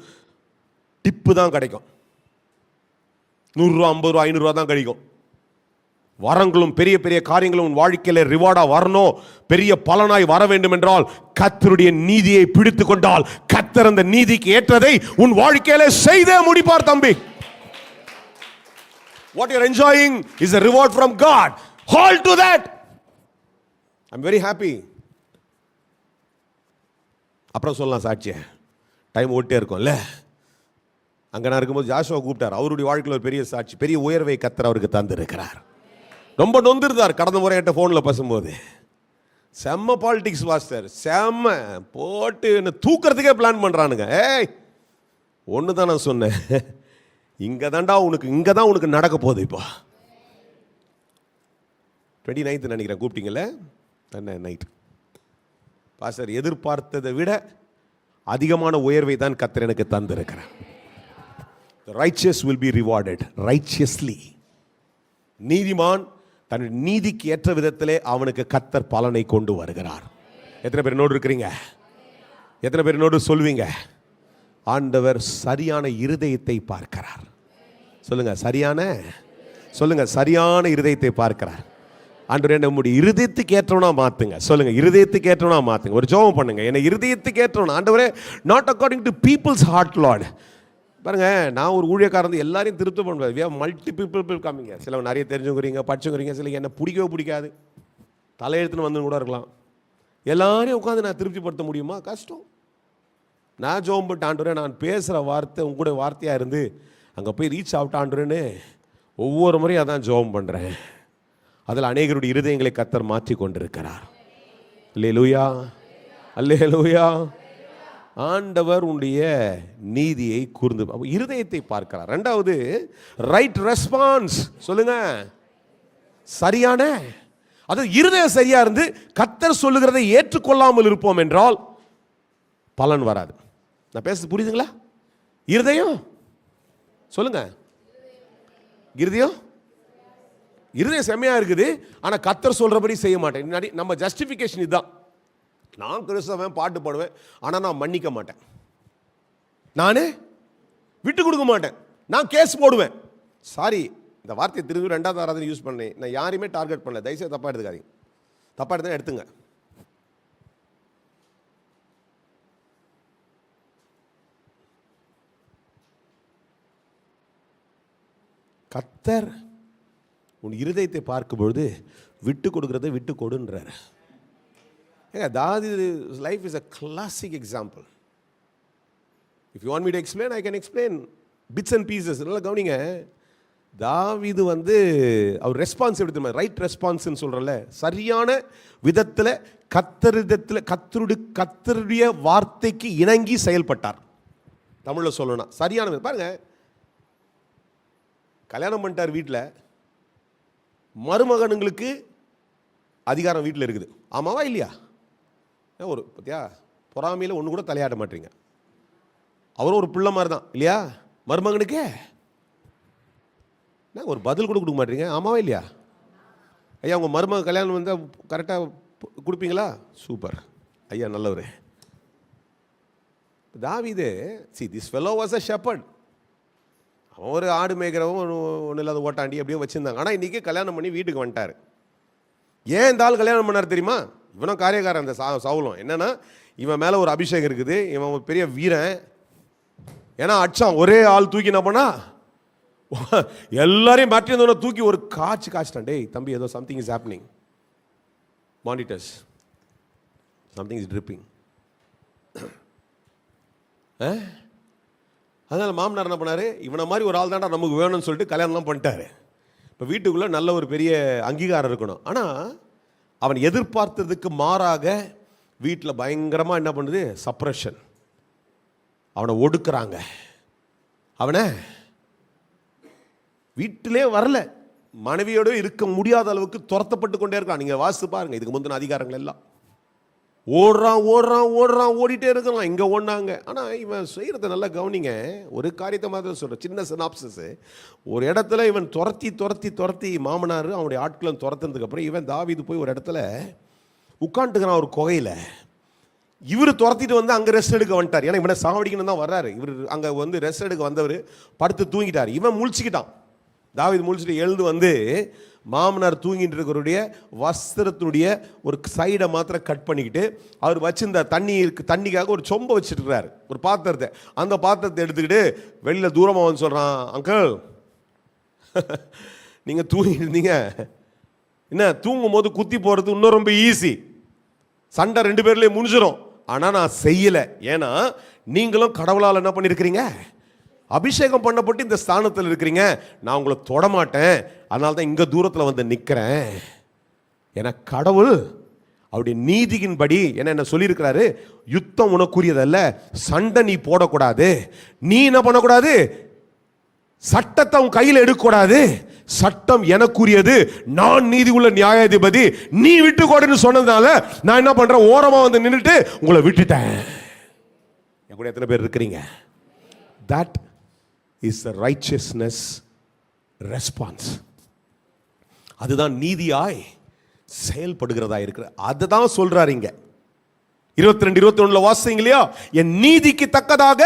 டிப்பு தான் கிடைக்கும். 100 ரூபா, 50 ரூபா, 500 ரூபா தான் கிடைக்கும். வரங்களும் பெரிய பெரிய காரியங்களும் உன் வாழ்க்கையில ரிவார்டா வரணும், பெரிய பலனாய் வர வேண்டும் என்றால் கர்த்தருடைய நீதியை பிடித்து கொண்டால் கர்த்தர் அந்த நீதிக்கு ஏற்றதை உன் வாழ்க்கையில செய்தே முடிப்பார் தம்பி. What you are enjoying is a reward from God. Hold to that. I'm very happy. அப்புறம் சொல்லலாம் சாட்சிய, டைம் ஓட்டே இருக்கும்ல. அங்க நான் இருக்கும்போது ஜாஷுவா கூப்பிட்டார். அவருடைய வாழ்க்கையில் ஒரு பெரிய சாட்சி, பெரிய உயர்வை கர்த்தர் அவருக்கு தந்திருக்கிறார். ரொம்ப நொந்திருந்தார் கடந்த முறை என்கிட்ட ஃபோனில் பேசும்போது. செம்ம பாலிடிக்ஸ் வாஸ்டர், செம்ம போட்டு என்ன தூக்கிறதுக்கே பிளான் பண்ணுறானுங்க. ஏய், ஒன்று தான் நான் சொன்னேன், இங்கே தான் உனக்கு நடக்க போகுது. இப்போ 29 நினைக்கிறேன் கூப்பிட்டீங்கல்ல, நைட் பாஸ்டர், எதிர்பார்த்ததை விட அதிகமான உயர்வை தான் கர்த்தர் எனக்கு தந்திருக்கிறார். The righteous will be rewarded righteously. நீதிமான் தன் நீதிக்கு ஏற்ற விதத்திலே அவனுக்கு கர்த்தர் பலனை கொண்டு வருகிறார். எத்தனை பேர் என்னோடு இருக்கிறீங்க? எத்தனை பேர் என்னோடு சொல்வீங்க? ஆண்டவர் சரியான இருதயத்தை பார்க்கிறார். சொல்லுங்க, சரியான இருதயத்தை பார்க்கிறார். ஆண்டவரே, நம்முடைய இருதயத்துக்கு ஏற்றவனா மாத்துங்க. சொல்லுங்க, இருதயத்துக்கு ஏற்றவனா மாத்துங்க. ஒரு ஜெபம் பண்ணுங்க, என்ன இருதயத்துக்கு ஏற்றவனா. ஆண்டவரே, not according to people's heart Lord. பாருங்க, நான் ஒரு ஊழியக்காரன் எல்லாரையும் திருப்தி பண்ணுவேன். வி ஹேவ் மல்டி பீப்புள் கம்மிங்க. சிலவங்க நிறைய தெரிஞ்சுக்கிறீங்க, படிச்சுக்கிறீங்க, சில என்ன பிடிக்கவே பிடிக்காது, தலையெழுத்துன்னு வந்து கூட இருக்கலாம். எல்லாரையும் உட்காந்து நான் திருப்திப்படுத்த முடியுமா? கஷ்டம். நான் ஜெபம் பண்ணிட்டு, ஆண்டவரே, நான் பேசுகிற வார்த்தை உங்களுடைய வார்த்தையாக இருந்து அங்கே போய் ரீச் ஆகிட்டான்றேன்னு ஒவ்வொரு முறையும் அதான் ஜெபம் பண்ணுறேன். அதில் அநேகருடைய இருதயங்களை கர்த்தர் மாற்றி கொண்டிருக்கிறார். அல்லேலூயா, அல்லேலூயா. ஆண்டவர் உன்னுடைய நீதியை கூர்ந்து இருதயத்தை பார்க்கிறார். ரெண்டாவது, ரைட் ரெஸ்பான்ஸ். சொல்லுங்க, சரியான, அது இருதயம் சரியா இருந்து கர்த்தர் சொல்லுகிறதை ஏற்றுக்கொள்ளாமல் இருப்போம் என்றால் பலன் வராது. நான் பேசுறது புரியுதுங்களா? இருதயம் சொல்லுங்க. இருதயம் செம்மையா இருக்குது, ஆனா கர்த்தர் சொல்றபடி செய்ய மாட்டேன். நம்ம ஜஸ்டிஃபிகேஷன் இதுதான். நான் கிறிஸ்தவன், பாட்டு பாடுவேன், ஆனா நான் மன்னிக்க மாட்டேன், நானே விட்டு கொடுக்க மாட்டேன், நான் கேஸ் போடுவேன். சாரி, இந்த வார்த்தையை திரும்பி 2வது ஆராதனை யூஸ் பண்ணேன். நான் யாரையுமே டார்கெட் பண்ணல, தயவுசெய்து தப்பா எடுத்துக்காதீங்க. தப்பா எடுத்தா எடுத்துங்க. கர்த்தர் உன் இருதயத்தை பார்க்கும்பொழுது விட்டு கொடுக்கறதை விட்டு கொடுன்றார். ஏங்க, தாவீது life is a classic example. If you want me to explain, I can explain bits and pieces. நல்லா கவனிங்க. தாவீது அவர் ரெஸ்பான்ஸ் எப்படி தெரியுமா? ரைட் ரெஸ்பான்ஸ்ன்னு சொல்றல, சரியான விதத்தில் கர்த்தருடைய வார்த்தைக்கு இணங்கி செயல்பட்டார். தமிழில் சொல்லணும், சரியான பாருங்க. கல்யாணம் பண்ணிட்டார் வீட்டில், மருமகனுங்களுக்கு அதிகாரம் வீட்டில் இருக்குது. ஆமாவா இல்லையா? ஒரு பத்தியா பொறாமையில் ஒன்று கூட தலையாட மாட்டீங்க. அவரும் ஒரு பிள்ளை மாதிரி தான் இல்லையா? மருமகனுக்கே ஒரு பதில் கூட கொடுக்க மாட்டீங்க. ஆமாவா இல்லையா? ஐயா, உங்கள் மருமக கல்யாணம் வந்தால் கரெக்டாக கொடுப்பீங்களா? சூப்பர் ஐயா, நல்லவர். தாவீது, see this fellow was a shepherd. அவன் ஒரு ஆடு மேய்க்கிறவன், ஒன்றும் இல்லாத ஓட்டாண்டி அப்படியே வச்சுருந்தாங்க. ஆனால் இன்றைக்கி கல்யாணம் பண்ணி வீட்டுக்கு வந்துட்டார். ஏன் இந்த ஆள் கல்யாணம் பண்ணார் தெரியுமா? இவனும் காரியக்காரன், அந்த சவுலும். என்னன்னா, இவன் மேலே ஒரு அபிஷேகம் இருக்குது, இவன் ஒரு பெரிய வீரன். ஏன்னா அடிச்சான், ஒரே ஆள் தூக்கி என்ன பண்ணா, எல்லாரையும் மாற்றி இருந்தவன தூக்கி ஒரு காய்ச்சிட்டான். டேய் தம்பி, ஏதோ something is happening, monitors, something is tripping. அதனால் மாமனார் என்ன பண்ணார், இவனை மாதிரி ஒரு ஆள் தான்டா நமக்கு வேணும்னு சொல்லிட்டு கல்யாணம்லாம் பண்ணிட்டாரு. இப்போ வீட்டுக்குள்ளே நல்ல ஒரு பெரிய அங்கீகாரம் இருக்கணும். ஆனால் அவன் எதிர்பார்த்ததுக்கு மாறாக வீட்டில் பயங்கரமாக என்ன பண்ணுது, சப்ரஷன். அவனை ஒடுக்குறாங்க. அவனை வீட்டிலே வரல, மனைவியோடு இருக்க முடியாத அளவுக்கு துரத்தப்பட்டு கொண்டே இருக்கான். நீங்கள் வாசித்து பாருங்க, இதுக்கு முந்தின அதிகாரங்கள் எல்லாம். ஓடிட்டே இருக்கலாம், இங்கே ஓடினாங்க. ஆனால் இவன் செய்கிறத நல்லா கவனிங்க. ஒரு காரியத்தை மாதிரி சொல்கிறேன், சின்ன சினாப்சிஸ். ஒரு இடத்துல இவன் துரத்தி மாமனார் அவனுடைய ஆட்களை துரத்துனதுக்கப்புறம் இவன் தாவீது போய் ஒரு இடத்துல உட்காந்துக்கிறான், ஒரு குகையில். இவர் துரத்திட்டு அங்கே ரெஸ்ட் எடுக்க வந்துட்டார். ஏன்னா இவனை சாவடிக்கணும் தான் வர்றாரு. இவர் அங்கே ரெஸ்ட் எடுக்க வந்தவர் படுத்து தூங்கிட்டார். இவன் முழிச்சிக்கிட்டான். தாவீது முழிச்சிட்டு எழுந்து மாமனார் தூங்கிட்டு இருக்கிறவருடைய வஸ்திரத்தினுடைய ஒரு சைடை மாத்திரம் கட் பண்ணிக்கிட்டு, அவர் வச்சிருந்த தண்ணிக்காக ஒரு சொம்பை வச்சுட்டு இருக்கிறார், ஒரு பாத்திரத்தை. அந்த பாத்திரத்தை எடுத்துக்கிட்டு வெளியில் தூரமாக வந்து சொல்கிறான், அங்கிள் நீங்கள் தூங்கிட்டு இருந்தீங்க, என்ன தூங்கும் போது குத்தி போகிறது இன்னும் ரொம்ப ஈஸி, சண்டை 2 பேர்லேயே முடிஞ்சிடும். ஆனால் நான் செய்யலை. ஏன்னா நீங்களும் கடவுளால் என்ன பண்ணியிருக்கிறீங்க, அபிஷேகம் பண்ணப்பட்டு இந்த ஸ்தானத்தில் இருக்கிறீங்க. நான் உங்களை தொடமாட்டேன், அதனால தான் இங்கே தூரத்தில் நிற்கிறேன். ஏன்னா கடவுள் அவருடைய நீதியின்படி என்ன சொல்லியிருக்கிறாரு, யுத்தம் உனக்குரியதல்ல, சண்டை நீ போடக்கூடாது, நீ என்ன பண்ணக்கூடாது, சட்டத்தை உன் கையில் எடுக்கக்கூடாது, சட்டம் எனக்குரியது, நான் நீதி உள்ள நியாயாதிபதி, நீ விட்டுக்கோடுன்னு சொன்னதுனால நான் என்ன பண்றேன், ஓரமா நின்றுட்டு உங்களை விட்டுட்டேன். என் கூட எத்தனை பேர் இருக்கிறீங்க? That is the righteousness response. அதுதான் நீதியாய் செயல்படுகிறதா இருக்கிற. அதுதான் சொல்றாரு இங்க 22-21 வாசிங்க இல்லையா? என் நீதிக்கு தக்கதாக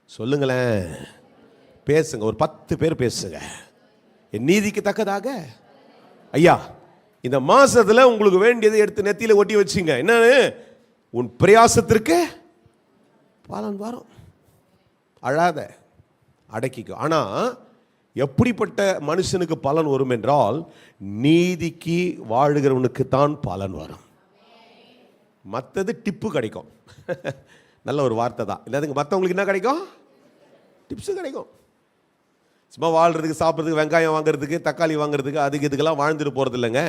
சொல்லுங்களேன், பேசுங்க, ஒரு 10 பேர் பேசுங்க. என் நீதிக்கு தக்கதாக. ஐயா, இந்த மாசத்துல உங்களுக்கு வேண்டியதை எடுத்து நெத்தியில ஒட்டி வச்சுங்க. என்னன்னு, உன் பிரயாசத்திற்கு பலன் வரும். அழாத, அடக்கிக்கோ. ஆனா எப்படிப்பட்ட மனுஷனுக்கு பலன் வரும் என்றால், நீதிக்கு வாழுகிறவனுக்கு தான் பலன் வரும். மற்றது டிப்பு கிடைக்கும். நல்ல ஒரு வார்த்தை தான் இல்லைங்க. மற்றவங்களுக்கு என்ன கிடைக்கும்? டிப்ஸு கிடைக்கும். சும்மா வாழ்றதுக்கு, சாப்பிட்றதுக்கு, வெங்காயம் வாங்குறதுக்கு, தக்காளி வாங்குறதுக்கு, அதுக்கு இதுக்கெல்லாம் வாழ்ந்துட்டு போறது இல்லைங்க.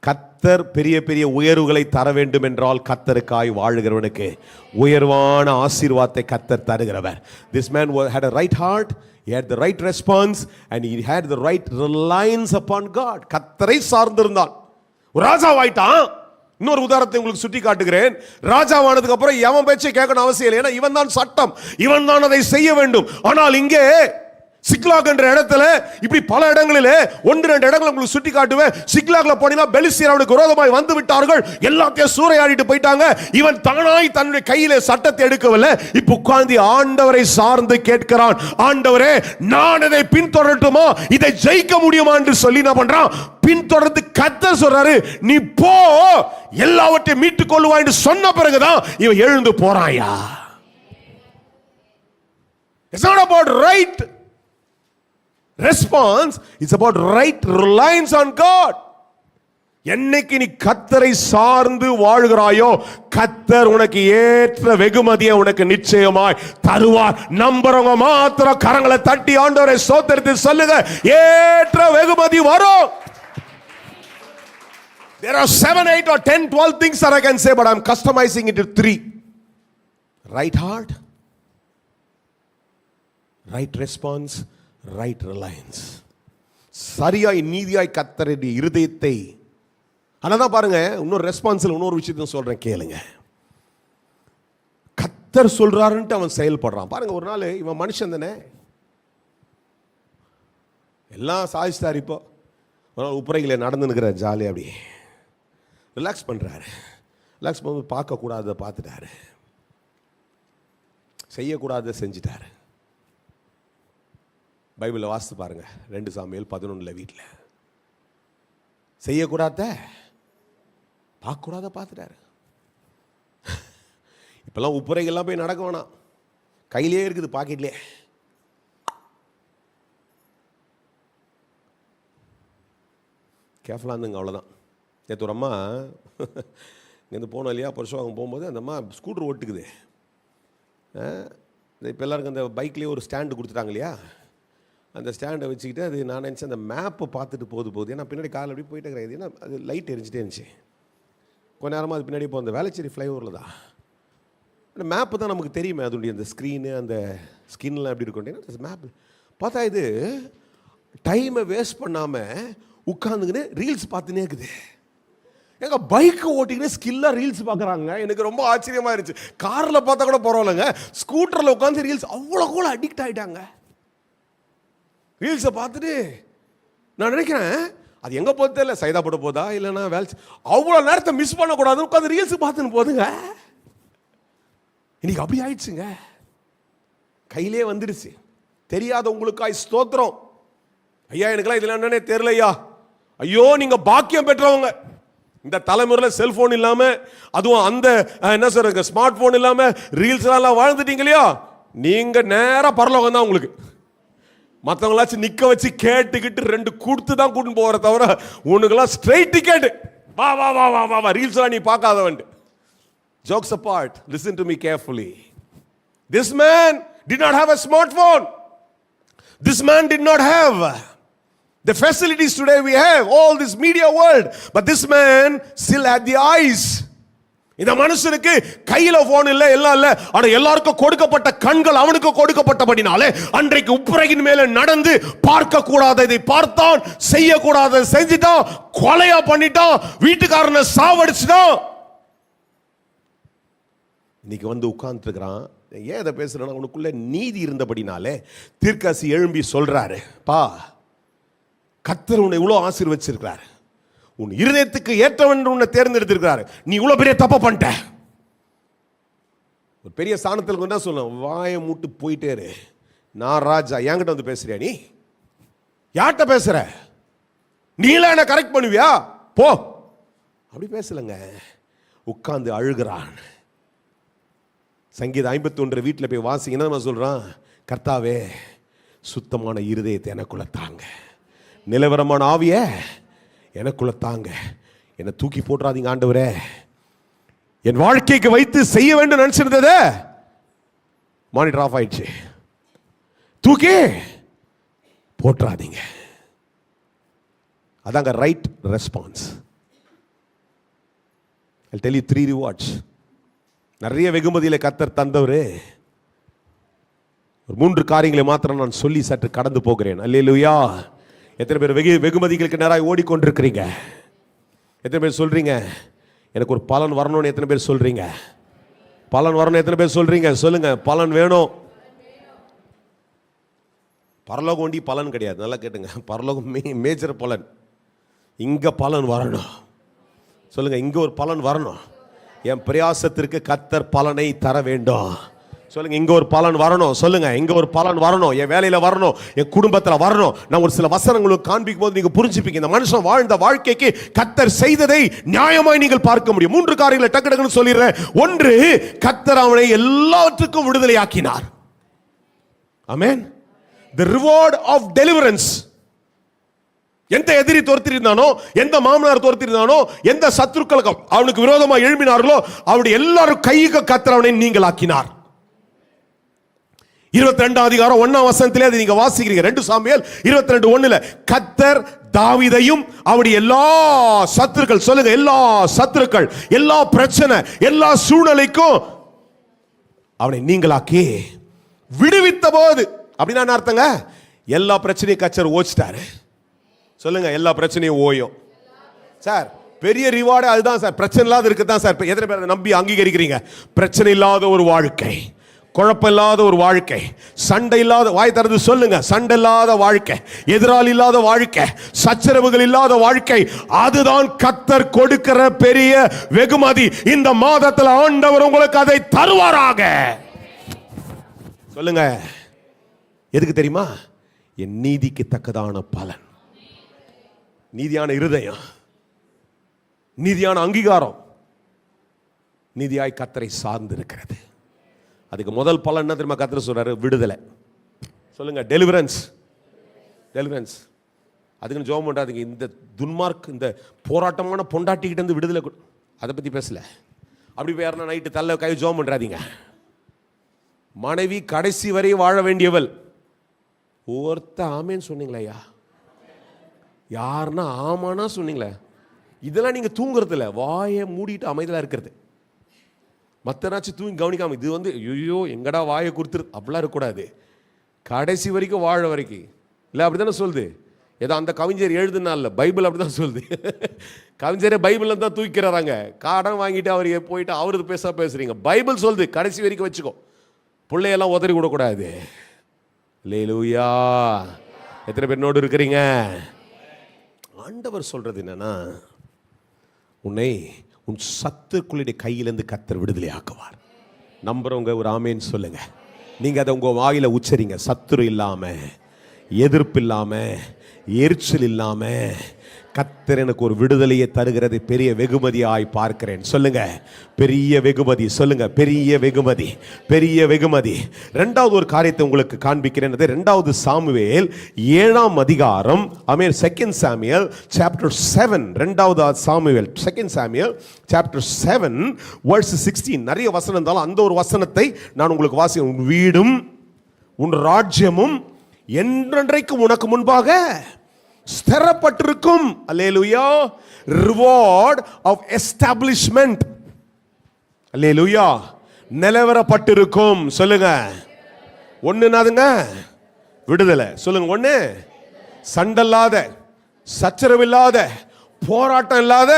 கர்த்தர் பெரிய பெரிய உயர்வுகளை தர வேண்டும் என்றால் கர்த்தருக்காய் வாழுகிறவனுக்கு உயர்வான ஆசீர்வாதத்தை கர்த்தர் தருகிறவர். This man had a right heart, he had the right response and he had the right reliance upon God. கர்த்தரை சார்ந்திருந்தான். ஒரு ராஜாவாயிட்டான், இன்னொரு உதாரணத்தை உங்களுக்கு சுட்டி காட்டுகிறேன். ராஜாவானதுக்கு அப்புறம் எவன் பேச்சை கேட்கணும் அவசியம் இல்லை, ஏன்னா இவன் தான் சட்டம், இவன் தான் அதை செய்ய வேண்டும். ஆனால் இங்கே சிக்லாக் என்ற இடத்துல இப்படி பல இடங்களிலே 1-2 இடங்களை உங்களுக்கு சுட்டி காட்டுவேன். சிக்லாக்ல போனீங்கன்னா பெலிஸ்தியர் அவனுக்கு விரோதமாய் வந்து விட்டார்கள், எல்லாத்தையும் சூறையாடிட்டு போயிட்டாங்க. இவன் தானாய் தன்னுடைய கையிலே சட்டத்தை எடுக்கவில்லை, இப்ப உட்கார்ந்து ஆண்டவரை சார்ந்து கேட்கிறான். ஆண்டவரே, நான் இதை பின்தொடரட்டுமா, இதை ஜெயிக்க முடியுமா என்று சொல்லி என்ன பண்றான், பின்தொடர்ந்து கர்த்தர் சொல்றாரு, நீ போ, எல்லாவற்றையும் மீட்டுக் கொள்ளுவாய் என்று சொன்ன பிறகுதான் இவன் எழுந்து போறாயா. It's not about right response, it's about right reliance on God. என்னைக்கு நீ கர்த்தரை சார்ந்து வாழ்கிறாயோ, கர்த்தர் உனக்கு ஏற்ற வெகுமதியை உனக்கு நிச்சயமாய் தருவார். நம்புறவங்க மாத்திரம் கரங்களை தட்டி ஆண்டவரை ஸ்தோத்திரித்து சொல்லுங்க, ஏற்ற வெகுமதி வரும். There are 7, 8 or 10, 12 things that I can say, but I'm customizing it to 3. Right heart, right response, right reliance. சரியாய் நீதியாய் கர்த்தருடைய இருதயத்தை. அதனால பாருங்க, இன்னொரு ரெஸ்பான்ஸ்ல இன்னொரு விஷயத்தை சொல்றேன், கேளுங்க. கர்த்தர் சொல்றாருன்ட்டு அவன் செயல்படுறான் பாருங்க. ஒரு நாள் இவன் மனுஷன் தானே, எல்லாம் சாதிச்சிட்டார். இப்போ ஒரு நாள் உப்புரைகளை நடந்துனுக்கிற ஜாலி அப்படி ரிலாக்ஸ் பண்றாரு. ரிலாக்ஸ் பண்ணி பார்க்கக்கூடாத பார்த்துட்டாரு, செய்யக்கூடாத செஞ்சிட்டாரு. பைபிளில் வாசித்து பாருங்க, 2 சாமுவேல் 11 வீட்டில் செய்யக்கூடாத பார்க்கக்கூடாத பார்த்துட்டாரு. இப்பெல்லாம் உப்புரைகள்லாம் போய் நடக்க வேணாம், கையிலே இருக்குது, பாக்கெட்லேயே. கேர்ஃபுல்லாக இருந்துங்க, அவ்வளோதான். நேற்று ஒரு அம்மா இங்கேருந்து போனோம் இல்லையா, பரிசுவாங்க போகும்போது அந்த அம்மா ஸ்கூட்டர் ஓட்டுக்குது. இப்போ எல்லாருக்கும் அந்த பைக்லேயே ஒரு ஸ்டாண்டு கொடுத்துட்டாங்க இல்லையா, அந்த ஸ்டாண்டை வச்சுக்கிட்டு அது நான் நினச்சேன் அந்த மேப்பை பார்த்துட்டு போகுது. ஏன்னா பின்னாடி காரில் அப்படி போயிட்டே கிடையாது, ஏன்னா அது லைட் எரிஞ்சிட்டே இருந்துச்சு. கொஞ்ச நேரமாக அது பின்னாடி அந்த வேளச்சேரி ஃப்ளைஓவரில் தான் அந்த மேப்பு தான் நமக்கு தெரியுமே, அதனுடைய அந்த ஸ்க்ரீனு அந்த ஸ்கின்லாம் எப்படி இருக்கும் மேப்பு பார்த்தா. இது டைமை வேஸ்ட் பண்ணாமல் உட்காந்துக்கின்னு ரீல்ஸ் பார்த்துனே இருக்குது. எங்க பைக்கு ஓட்டிக்கிட்டு ஸ்கில்லாக ரீல்ஸ் பார்க்குறாங்க. எனக்கு ரொம்ப ஆச்சரியமாக இருந்துச்சு. காரில் பார்த்தா கூட பரவாயில்லைங்க, ஸ்கூட்டரில் உட்காந்து ரீல்ஸ் அவ்வளோ கூட அடிக்ட் ஆகிட்டாங்க. ரீல்ஸை பார்த்துட்டு நான் நினைக்கிறேன், அது எங்கே போகிறது இல்லை, சைதாப்பட போதா இல்லைன்னா வேலை, அவ்வளோ நேரத்தை மிஸ் பண்ணக்கூடாது, உட்காந்து ரீல்ஸ் பார்த்துன்னு போதுங்க. இன்னைக்கு அப்படி ஆயிடுச்சுங்க, கையிலே வந்துடுச்சு. தெரியாத உங்களுக்காய் ஸ்தோத்திரம். ஐயா, எனக்குலாம் இதெல்லாம் என்னன்னே தெரியலையா. ஐயோ, நீங்க பாக்கியம் பெற்றவங்க. இந்த தலைமுறையில் செல்போன் இல்லாம, அதுவும் அந்த என்ன சொல்ற ஸ்மார்ட் போன் இல்லாம ரீல்ஸ் எல்லாம் வாழ்ந்துட்டீங்க இல்லையா, நீங்க நேரம் பரலோகம் தான் உங்களுக்கு. மற்றவங்களாச்சும் நிக்க வச்சு கேட்டுக்கிட்டு 2 கூட்டு தான் கூட்டு போகிற தவிர உனக்குலாம் ஸ்ட்ரைட் டிக்கெட், வா வா வா வா வா வா, ரீல்ஸ் எல்லாம் நீ பார்க்காதவன். Jokes apart, listen to me carefully. This man did not have a smartphone. This man did not have the facilities today we have, all this media world, but this man still had the eyes. இந்த மனுஷனுக்கு கையில போன் இல்ல, எல்லாம் இல்ல, ஆனா எல்லாருக்கும் கொடுக்கப்பட்ட கண்கள் அவனுக்கு கொடுக்கப்பட்டபடினாலே அன்றைக்கு உப்புரையின் மேல நடந்து பார்க்க கூடாததை பார்த்தான், செய்ய கூடாததை செஞ்சிட்டான், கொலையா பண்ணிட்டான், வீட்டுக்காரனை சாவடிச்சுட்டான். இன்னைக்கு வந்து உட்கார்ந்து இருக்கிறான். ஏன் இதை பேசுறேன்னா, உனக்குள்ள நீதி இருந்தபடினாலே தீர்க்கதரிசி எழும்பி சொல்றாரு, பா கர்த்தர் உன்னை இவ்வளவு ஆசீர்வதிச்சிருக்கிறார், உன் இருதயத்துக்கு ஏற்றவன் உன்னை தேர்ந்தெடுத்திருக்கிறாரு, நீ இவ்வளவு பெரிய தப்ப பண்ணிட்ட. ஒரு பெரிய ஸ்தானத்தில் என்ன சொல்ல, வாயை மூட்டு போயிட்டே இரு, நான் ராஜா, என்கிட்ட வந்து பேசுறியா, நீ யார்கிட்ட பேசுற, நீலாம் என்ன கரெக்ட் பண்ணுவியா, போ. அப்படி பேசலங்க, உட்கார்ந்து அழுகிறான். சங்கீதம் 51 வீட்டில் போய் வாசிங்க, என்ன சொல்றான், கர்த்தாவே சுத்தமான இருதயத்தை எனக்குள்ள தாங்க, நிலவரமான ஆவிய எனக்குள்ள தாங்க, என்னை தூக்கி போட்டுறாதீங்க ஆண்டவரே, என் வாழ்க்கைக்கு வைத்து செய்ய வேண்டும் நினைச்சிருந்ததே மானிட்டர் ஆஃப் ஆயிடுச்சு, தூக்கி போட்டுறாதீங்க. அதாங்க right response. I'll tell you 3 rewards. நிறைய வெகுமதியில கர்த்தர் தந்தவரே, ஒரு 3 காரியங்களை மாத்திரம் நான் சொல்லி சற்று கடந்து போகிறேன். அல்லேலூயா. எத்தனை பேர் வெகுமதிகளுக்கு நேராக ஓடிக்கொண்டிருக்கிறீங்க? எத்தனை பேர் சொல்றீங்க, எனக்கு ஒரு பலன் வரணும்னு எத்தனை பேர் சொல்றீங்க? பலன் வரணும் எத்தனை பேர் சொல்றீங்க? சொல்லுங்க, பலன் வேணும். பரலோகம் ஒண்டி பலன் கிடையாது, நல்லா கேட்டுங்க. பரலோகம் மேஜர் பலன். இங்க பலன் வரணும். சொல்லுங்க, இங்க ஒரு பலன் வரணும். என் பிரயாசத்திற்கு கர்த்தர் பலனை தர வேண்டும். சொல்லுங்க, இங்க ஒரு பலன் வரணும். சொல்லுங்க, இங்க ஒரு பலன் வரணும். என் வேலையில வரணும், என் குடும்பத்துல வரணும். நான் ஒரு சில வசனங்களுக்கு காண்பிக்கும் போது நீங்க புரிஞ்சுப்பீங்க, இந்த மனுஷன் வாழ்ந்த வாழ்க்கைக்கு கர்த்தர் செய்ததை நியாயமாய் நீங்கள் பார்க்க முடியும். 3 காரியங்களை டக்கு டக்குன்னு சொல்லிடுறேன். 1, கர்த்தர் அவனை எல்லாவற்றுக்கும் விடுதலை ஆக்கினார். ஆமென். The reward of deliverance. எந்த எதிரி துரத்திருந்தானோ, எந்த மாமனார் துரத்திருந்தானோ, எந்த சத்துருக்களுக்கு அவனுக்கு விரோதமா எழும்பினார்களோ, அவருடைய எல்லாரும் கைக்கு கர்த்தர் அவனை நீங்களாக்கினார். 22 அதிகாரம் 1 வசனத்திலே அதை நீங்க வாசிக்கிறீங்க. 2 சாமுவேல் 22:1. கர்த்தர் தாவீதையும் அவருடைய எல்லா சத்துருக்கள், சொல்லுங்க, எல்லா சத்துருக்கள், எல்லா பிரச்சனை, எல்லா சூழ்நிலைக்கும் அவனை நீங்களாக்கி விடுவித்த போது, அப்படின்னா என்ன அர்த்தங்க? எல்லா பிரச்சனையும் கர்த்தர் ஓச்சிட்டாரு. சொல்லுங்க, எல்லா பிரச்சனையும் ஓயும். சார், பெரிய ரிவார்டு அதுதான் சார். பிரச்சனை இல்லாத இருக்குதான் சார். எத்தனை பேர் நம்பி அங்கீகரிக்கிறீங்க? பிரச்சனை இல்லாத ஒரு வாழ்க்கை, குழப்பம் இல்லாத ஒரு வாழ்க்கை, சண்டை இல்லாத, வாய் திறந்து சொல்லுங்க, சண்டை இல்லாத வாழ்க்கை, எதிராளி இல்லாத வாழ்க்கை, சச்சரவுகள் இல்லாத வாழ்க்கை, அதுதான் கர்த்தர் கொடுக்கிற பெரிய வெகுமதி. இந்த மாதத்தில் ஆண்டவர் உங்களுக்கு அதை தருவாராக. சொல்லுங்க, எதுக்கு தெரியுமா? என் நீதிக்கு தக்கதான பலன், நீதியான இருதயம், நீதியான அங்கீகாரம், நீதியாய் கர்த்தரை சார்ந்து இருக்கிறது. அதுக்கு முதல் பலன் என்ன தெரியுமா? கர்த்தர் சொல்றாரு, விடுதலை. சொல்லுங்க, டெலிவரன்ஸ். டெலிவரன்ஸ். அதுக்குன்னு ஜெபம் பண்றாதீங்க. இந்த துன்மார்க், இந்த போராட்டமான பொண்டாட்டிக்கிட்ட இருந்து விடுதலை, அதை பத்தி பேசல. அப்படி போய் யாருன்னா நைட்டு தள்ள கை ஜெபம் பண்றாதீங்க. மனைவி கடைசி வரை வாழ வேண்டியவள். ஒருத்த ஆமேன்னு சொன்னீங்களா? ஐயா, யாருன்னா ஆமானா சொன்னீங்களே? இதெல்லாம் நீங்க தூங்குறது இல்லை, வாயை மூடிட்டு அமைதியாக இருக்கிறது. மற்றனாச்சும் தூங்கி கவனிக்காம இது வந்து ஐயோ எங்கடா வாயை கொடுத்துரு, அப்படிலாம் இருக்கக்கூடாது. கடைசி வரைக்கும் வாழ வரைக்கும் இல்லை, அப்படி தானே சொல்லுது. ஏதோ அந்த கவிஞர் எழுதுனால பைபிள் அப்படி தான் சொல்லுது. கவிஞரே பைபிள்ல தான் தூக்கிறாங்க. கடன் வாங்கிட்டு அவர் போயிட்டு அவரு பேசுறீங்க. பைபிள் சொல்லுது கடைசி வரைக்கும் வச்சுக்கோ, பிள்ளையெல்லாம் உதறி விடக்கூடாது. அல்லேலூயா. எத்தனை பேர் நோடு இருக்கிறீங்க? ஆண்டவர் சொல்றது என்னன்னா, உன்னை உன் சத்துருக்களுடைய கையிலிருந்து கர்த்தர் விடுதலை ஆக்குவார். நம்புறவங்க ஒரு ஆமேன்னு சொல்லுங்க. நீங்க அதை உங்க வாயில உச்சரிங்க. சத்துரு இல்லாம, எதிர்ப்பு இல்லாம, எரிச்சல் இல்லாம கர்த்தர் எனக்கு ஒரு விடுதலையை தருகிறது பெரிய வெகுமதியாய் பார்க்கிறேன். சொல்லுங்க, பெரிய வெகுமதி. சொல்லுங்க, பெரிய வெகுமதி, பெரிய வெகுமதி. 2வது ஒரு காரியத்தை உங்களுக்கு காண்பிக்கிறேன். 2 சாமுவேல் 7 அதிகாரம், ஆமென். 2 Samuel chapter 7, 2 Samuel 2 Samuel chapter 7 verse 16. நிறைய வசனம் இருந்தாலும் அந்த ஒரு வசனத்தை நான் உங்களுக்கு வாசி. உன் வீடும் உன் ராஜ்யமும் என்றென்றைக்கும் உனக்கு முன்பாக ஸ்திரப்பட்டிருக்கும். அல்லேலூயா. Reward of எஸ்டாப்ளிஷ்மென்ட். அல்லேலூயா. நிலவரப்பட்டிருக்கும். சொல்லுங்க, ஒண்ணுனாதுங்க விடுதலை. சொல்லுங்க, ஒண்ணு சண்டை இல்லாத, சச்சரவு இல்லாத, போராட்டம் இல்லாத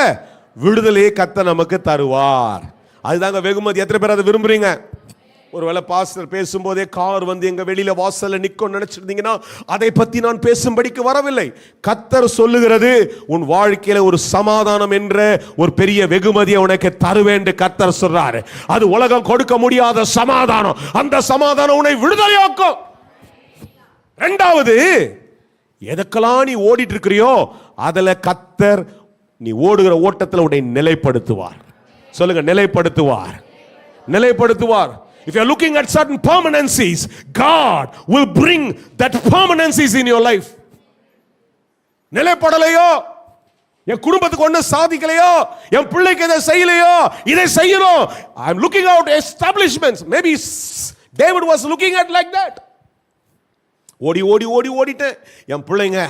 விடுதலையை கர்த்தர் நமக்கு தருவார். அதுதாங்க வெகுமதி. எத்தனை பேர் அதை விரும்புறீங்க? ஒருவேளை பாஸ்டர் பேசும்போதே கார் வந்து எங்க வெளியில வாசல்ல நிக்கும் நினைச்சிருந்தீங்கன்னா, அதை பத்தி நான் பேசும்படிக்கு வரவில்லை. கர்த்தர் சொல்லுகிறது, உன் வாழ்க்கையில ஒரு சமாதானம் என்ற ஒரு பெரிய வெகுமதியை உனக்கு தருவேன் கர்த்தர் சொல்றாரு. அது உலகம் கொடுக்க முடியாத சமாதானம். அந்த சமாதானம் உன்னை விடுதலையாக்கும். 2வது, எதற்கெல்லாம் நீ ஓடிட்டு இருக்கிறியோ அதுல கர்த்தர் நீ ஓடுகிற ஓட்டத்தில் உன்னை நிலைப்படுத்துவார். சொல்லுங்க, நிலைப்படுத்துவார், நிலைப்படுத்துவார். If you are looking at certain permanencies, God will bring that permanencies in your life. நிலைப்படலையோ, என் குடும்பத்துக்கு ஒண்ணு சாதிக்கலையோ, என் பிள்ளைக்கு இதை செய்யலையோ, இதை செய்யணும், I am looking out establishments. Maybe David was looking at like that. ஓடி ஓடி ஓடி ஓடிட்டு என் பிள்ளைங்க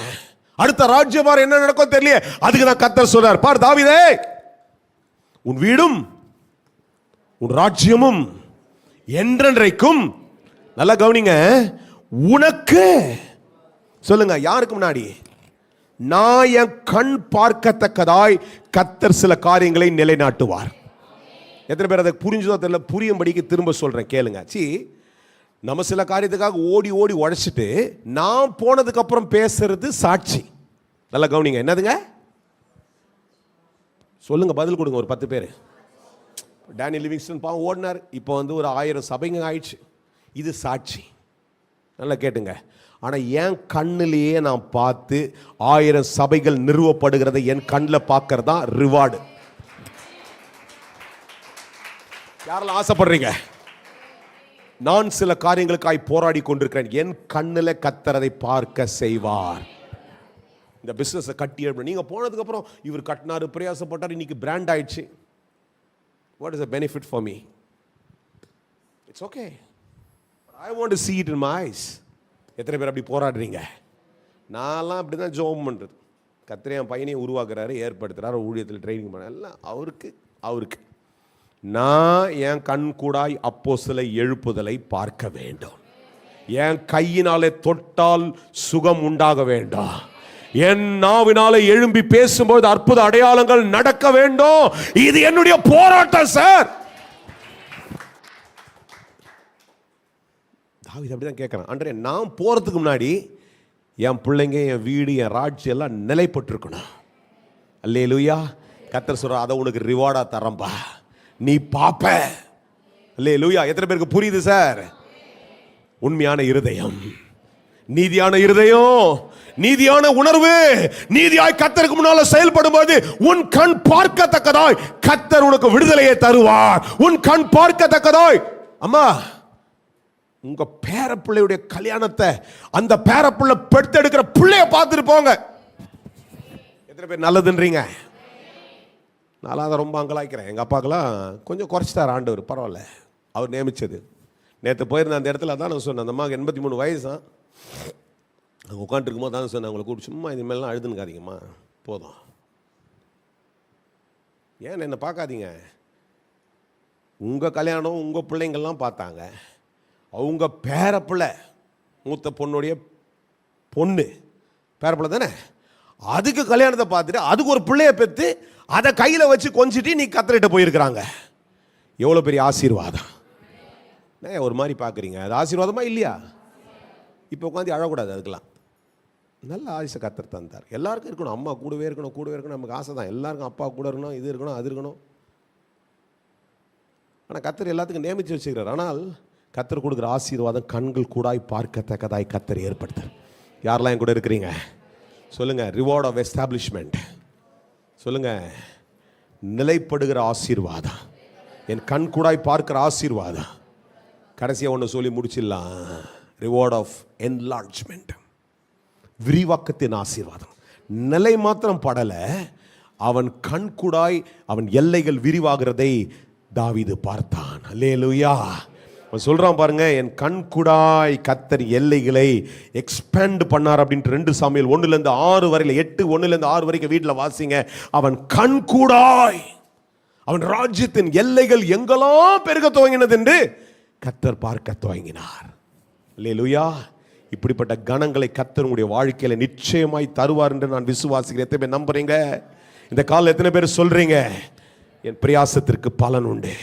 அடுத்த ராஜ்யபாரம் என்ன நடக்கும் தெரியல. அதுக்கு தான் கர்த்தர் சொல்றார், பார் தாவீதே, உன் வீடும் உன் ராஜ்யமும் என்றென்றைக்கும், நல்லா கவனிங்க, உனக்கு. சொல்லுங்க, யாருக்கு முன்னாடி? நான் என் கண் பார்க்கத்தக்கதாய் கர்த்தர் சில காரியங்களை நிலைநாட்டுவார். எத்தனை பேர் அதை புரிஞ்சுதோ தெரியல, புரியும்படிக்கு திரும்ப சொல்றேன் கேளுங்க. நம்ம சில காரியத்துக்காக ஓடி ஓடி உழைச்சிட்டு நான் போனதுக்கு அப்புறம் பேசுறது சாட்சி. நல்லா கவனிங்க. என்னதுங்க சொல்லுங்க, பதில் கொடுங்க. ஒரு 10 பேர். டேனி லிவிங்ஸ்டன் பாவம் ஓடினார், இப்போ ஒரு 1000 சபைங்க ஆயிடுச்சு. இது சாட்சி. நல்லா கேட்டுங்க. ஆனால் என் கண்ணிலேயே நான் பார்த்து 1000 சபைகள் நிறுவப்படுகிறத என் கண்ணில் பார்க்கறது தான் ரிவார்டு. யாரெல்லாம் ஆசைப்படுறீங்க? நான் சில காரியங்களுக்காய் போராடி கொண்டிருக்கிறேன், என் கண்ணில் கர்த்தரை பார்க்க செய்வார். இந்த பிசினஸை கட்டி எழுப்ப நீங்க போனதுக்கு அப்புறம் இவர் கட்டினாரு, பிரயாசப்பட்டார், இன்னைக்கு பிராண்ட் ஆயிடுச்சு. What is the benefit for me? It's okay, I want to see it in my eyes. எத்தனை பேர் அப்படி போராடுறீங்க? நான்லாம் அப்படி தான் ஜோம் பண்ணுறது. கர்த்தர் என் பையனையும் உருவாக்குறாரு, ஏற்படுத்துறாரு, ஊழியத்தில் ட்ரைனிங் பண்ண எல்லாம் அவருக்கு. நான் என் கண் கூடாய் அப்போஸ்தலரை எழுப்புதலை பார்க்க வேண்டும். என் கையினாலே தொட்டால் சுகம் உண்டாக வேண்டும். என் நாவினாலே எழும்பி பேசும்போது அற்புத அடையாளங்கள் நடக்க வேண்டும். இது என்னுடைய போராட்டம் சார். தாவீது அப்படிதான் கேட்கிறான். ஆண்டவரே, நான் போறதுக்கு முன்னாடி என் பிள்ளைங்க, என் வீடு, என் ராஜ்யம் எல்லாம் நிலைப்பட்டிருக்கணும். அல்லேலூயா. கர்த்தர் சொல்ற, அதை உனக்கு ரிவார்டா தரம்பா, நீ பாப்ப. அல்லேலூயா. எத்தனை பேருக்கு புரியுது சார்? உண்மையான இருதயம், நீதியான இருதயம், நீதியான உணர்வு, நீதியாய் கர்த்தருக்கு முன்னால செயல்படும் போது உன் கண் பார்க்கத்தக்கதாய் கர்த்தர் உனக்கு விடுதலையை தருவார். உன் கண் பார்க்கத்தக்கதாய். அம்மா, உங்க பேரப்பிள்ளையுடைய கல்யாணத்தை அந்த பேரப்பிள்ளை பெற்றெடுக்கிற பிள்ளைய பார்த்துட்டு போங்க. எத்தனை பேர் நல்லதுன்றீங்க? நான் அதை ரொம்ப அங்கலாய்க்கிறேன். எங்கள் அப்பாக்கெல்லாம் கொஞ்சம் குறைச்சிட்டார் ஆண்டவர், பரவாயில்ல, அவர் நியமித்தது. நேற்று போயிருந்த அந்த இடத்துல தான் நான் சொன்னேன், அந்த அம்மாவுக்கு 83 வயசு தான். அங்கே உட்காந்துருக்கும்போது தான் சொன்னேன், அவங்களை கூப்பிட்டு சும்மா இது மேலாம் அழுதுனுக்காதீங்கம்மா, போதும், ஏன் என்னை பார்க்காதீங்க. உங்கள் கல்யாணம் உங்கள் பிள்ளைங்கள்லாம் பார்த்தாங்க, அவங்க பேரப்பிள்ளை, மூத்த பொண்ணுடைய பொண்ணு பேரப்பிள்ளை தானே, அதுக்கு கல்யாணத்தை பார்த்துட்டு அதுக்கு ஒரு பிள்ளைய பெற்று அதை கையில் வச்சு கொஞ்சிட்டு நீ கர்த்தர்கிட்ட போயிருக்கிறாங்க. எவ்வளோ பெரிய ஆசீர்வாதம். ஒரு மாதிரி பார்க்குறீங்க, அது ஆசீர்வாதமா இல்லையா? இப்போ உட்காந்து அழக்கூடாது. அதுக்கெல்லாம் நல்ல ஆசை கர்த்தர் தந்தார். எல்லாருக்கும் இருக்கணும், அம்மா கூடவே இருக்கணும், நமக்கு ஆசை தான். எல்லாருக்கும் அப்பா கூட இருக்கணும், இது இருக்கணும், அது இருக்கணும். ஆனால் கர்த்தர் எல்லாத்துக்கும் நியமித்து வச்சுக்கிறார். ஆனால் கர்த்தர் கொடுக்குற ஆசீர்வாதம் கண்கள் கூடாய் பார்க்கத்தக்கதாய் கர்த்தர் ஏற்படுத்தார். யாரெல்லாம் என் கூட இருக்கிறீங்க சொல்லுங்க. ரிவார்ட் ஆஃப் எஸ்டாப்ளிஷ்மெண்ட் சொல்லுங்க. நிலைப்படுகிற ஆசீர்வாதம், என் கண் கூடாய் பார்க்கிற ஆசீர்வாதம். கடைசியாக ஒன்று சொல்லி முடிச்சிடலாம். ரிவார்ட் ஆஃப் என்லார்ஜ்மெண்ட், விரிவாக்கத்தின் ஆசீர்வாதம். நிலை மாத்திரம் படலை, அவன் கண் கூடாய் அவன் எல்லைகள் விரிவாகிறதை தாவீது பார்த்தான். அல்லேலூயா. சொல்றான் பாருங்க, என் கண் கூடாய் கர்த்தர் எல்லைகளை எக்ஸ்பேண்ட் பண்ணார் அப்படின்ட்டு 2 சாமுவேல் 1-6 வரையில 8 1-6 வரைக்கும் வீட்டில் வாசிங்க. அவன் கண் கூடாய் அவன் ராஜ்யத்தின் எல்லைகள் எங்கெல்லாம் பெருக துவங்கினது என்று கர்த்தர் பார்க்க துவங்கினார். அல்லேலூயா. இப்படிப்பட்ட கணங்களை கர்த்தர் உங்களுடைய வாழ்க்கையில நிச்சயமாய் தருவார் என்று நான் விசுவாசிக்கிறேன். எத்தனை பேர் நம்புறீங்க? இந்த காலையில் எத்தனை பேர் சொல்றீங்க, என் பிரயாசத்திற்கு பலன் உண்டு?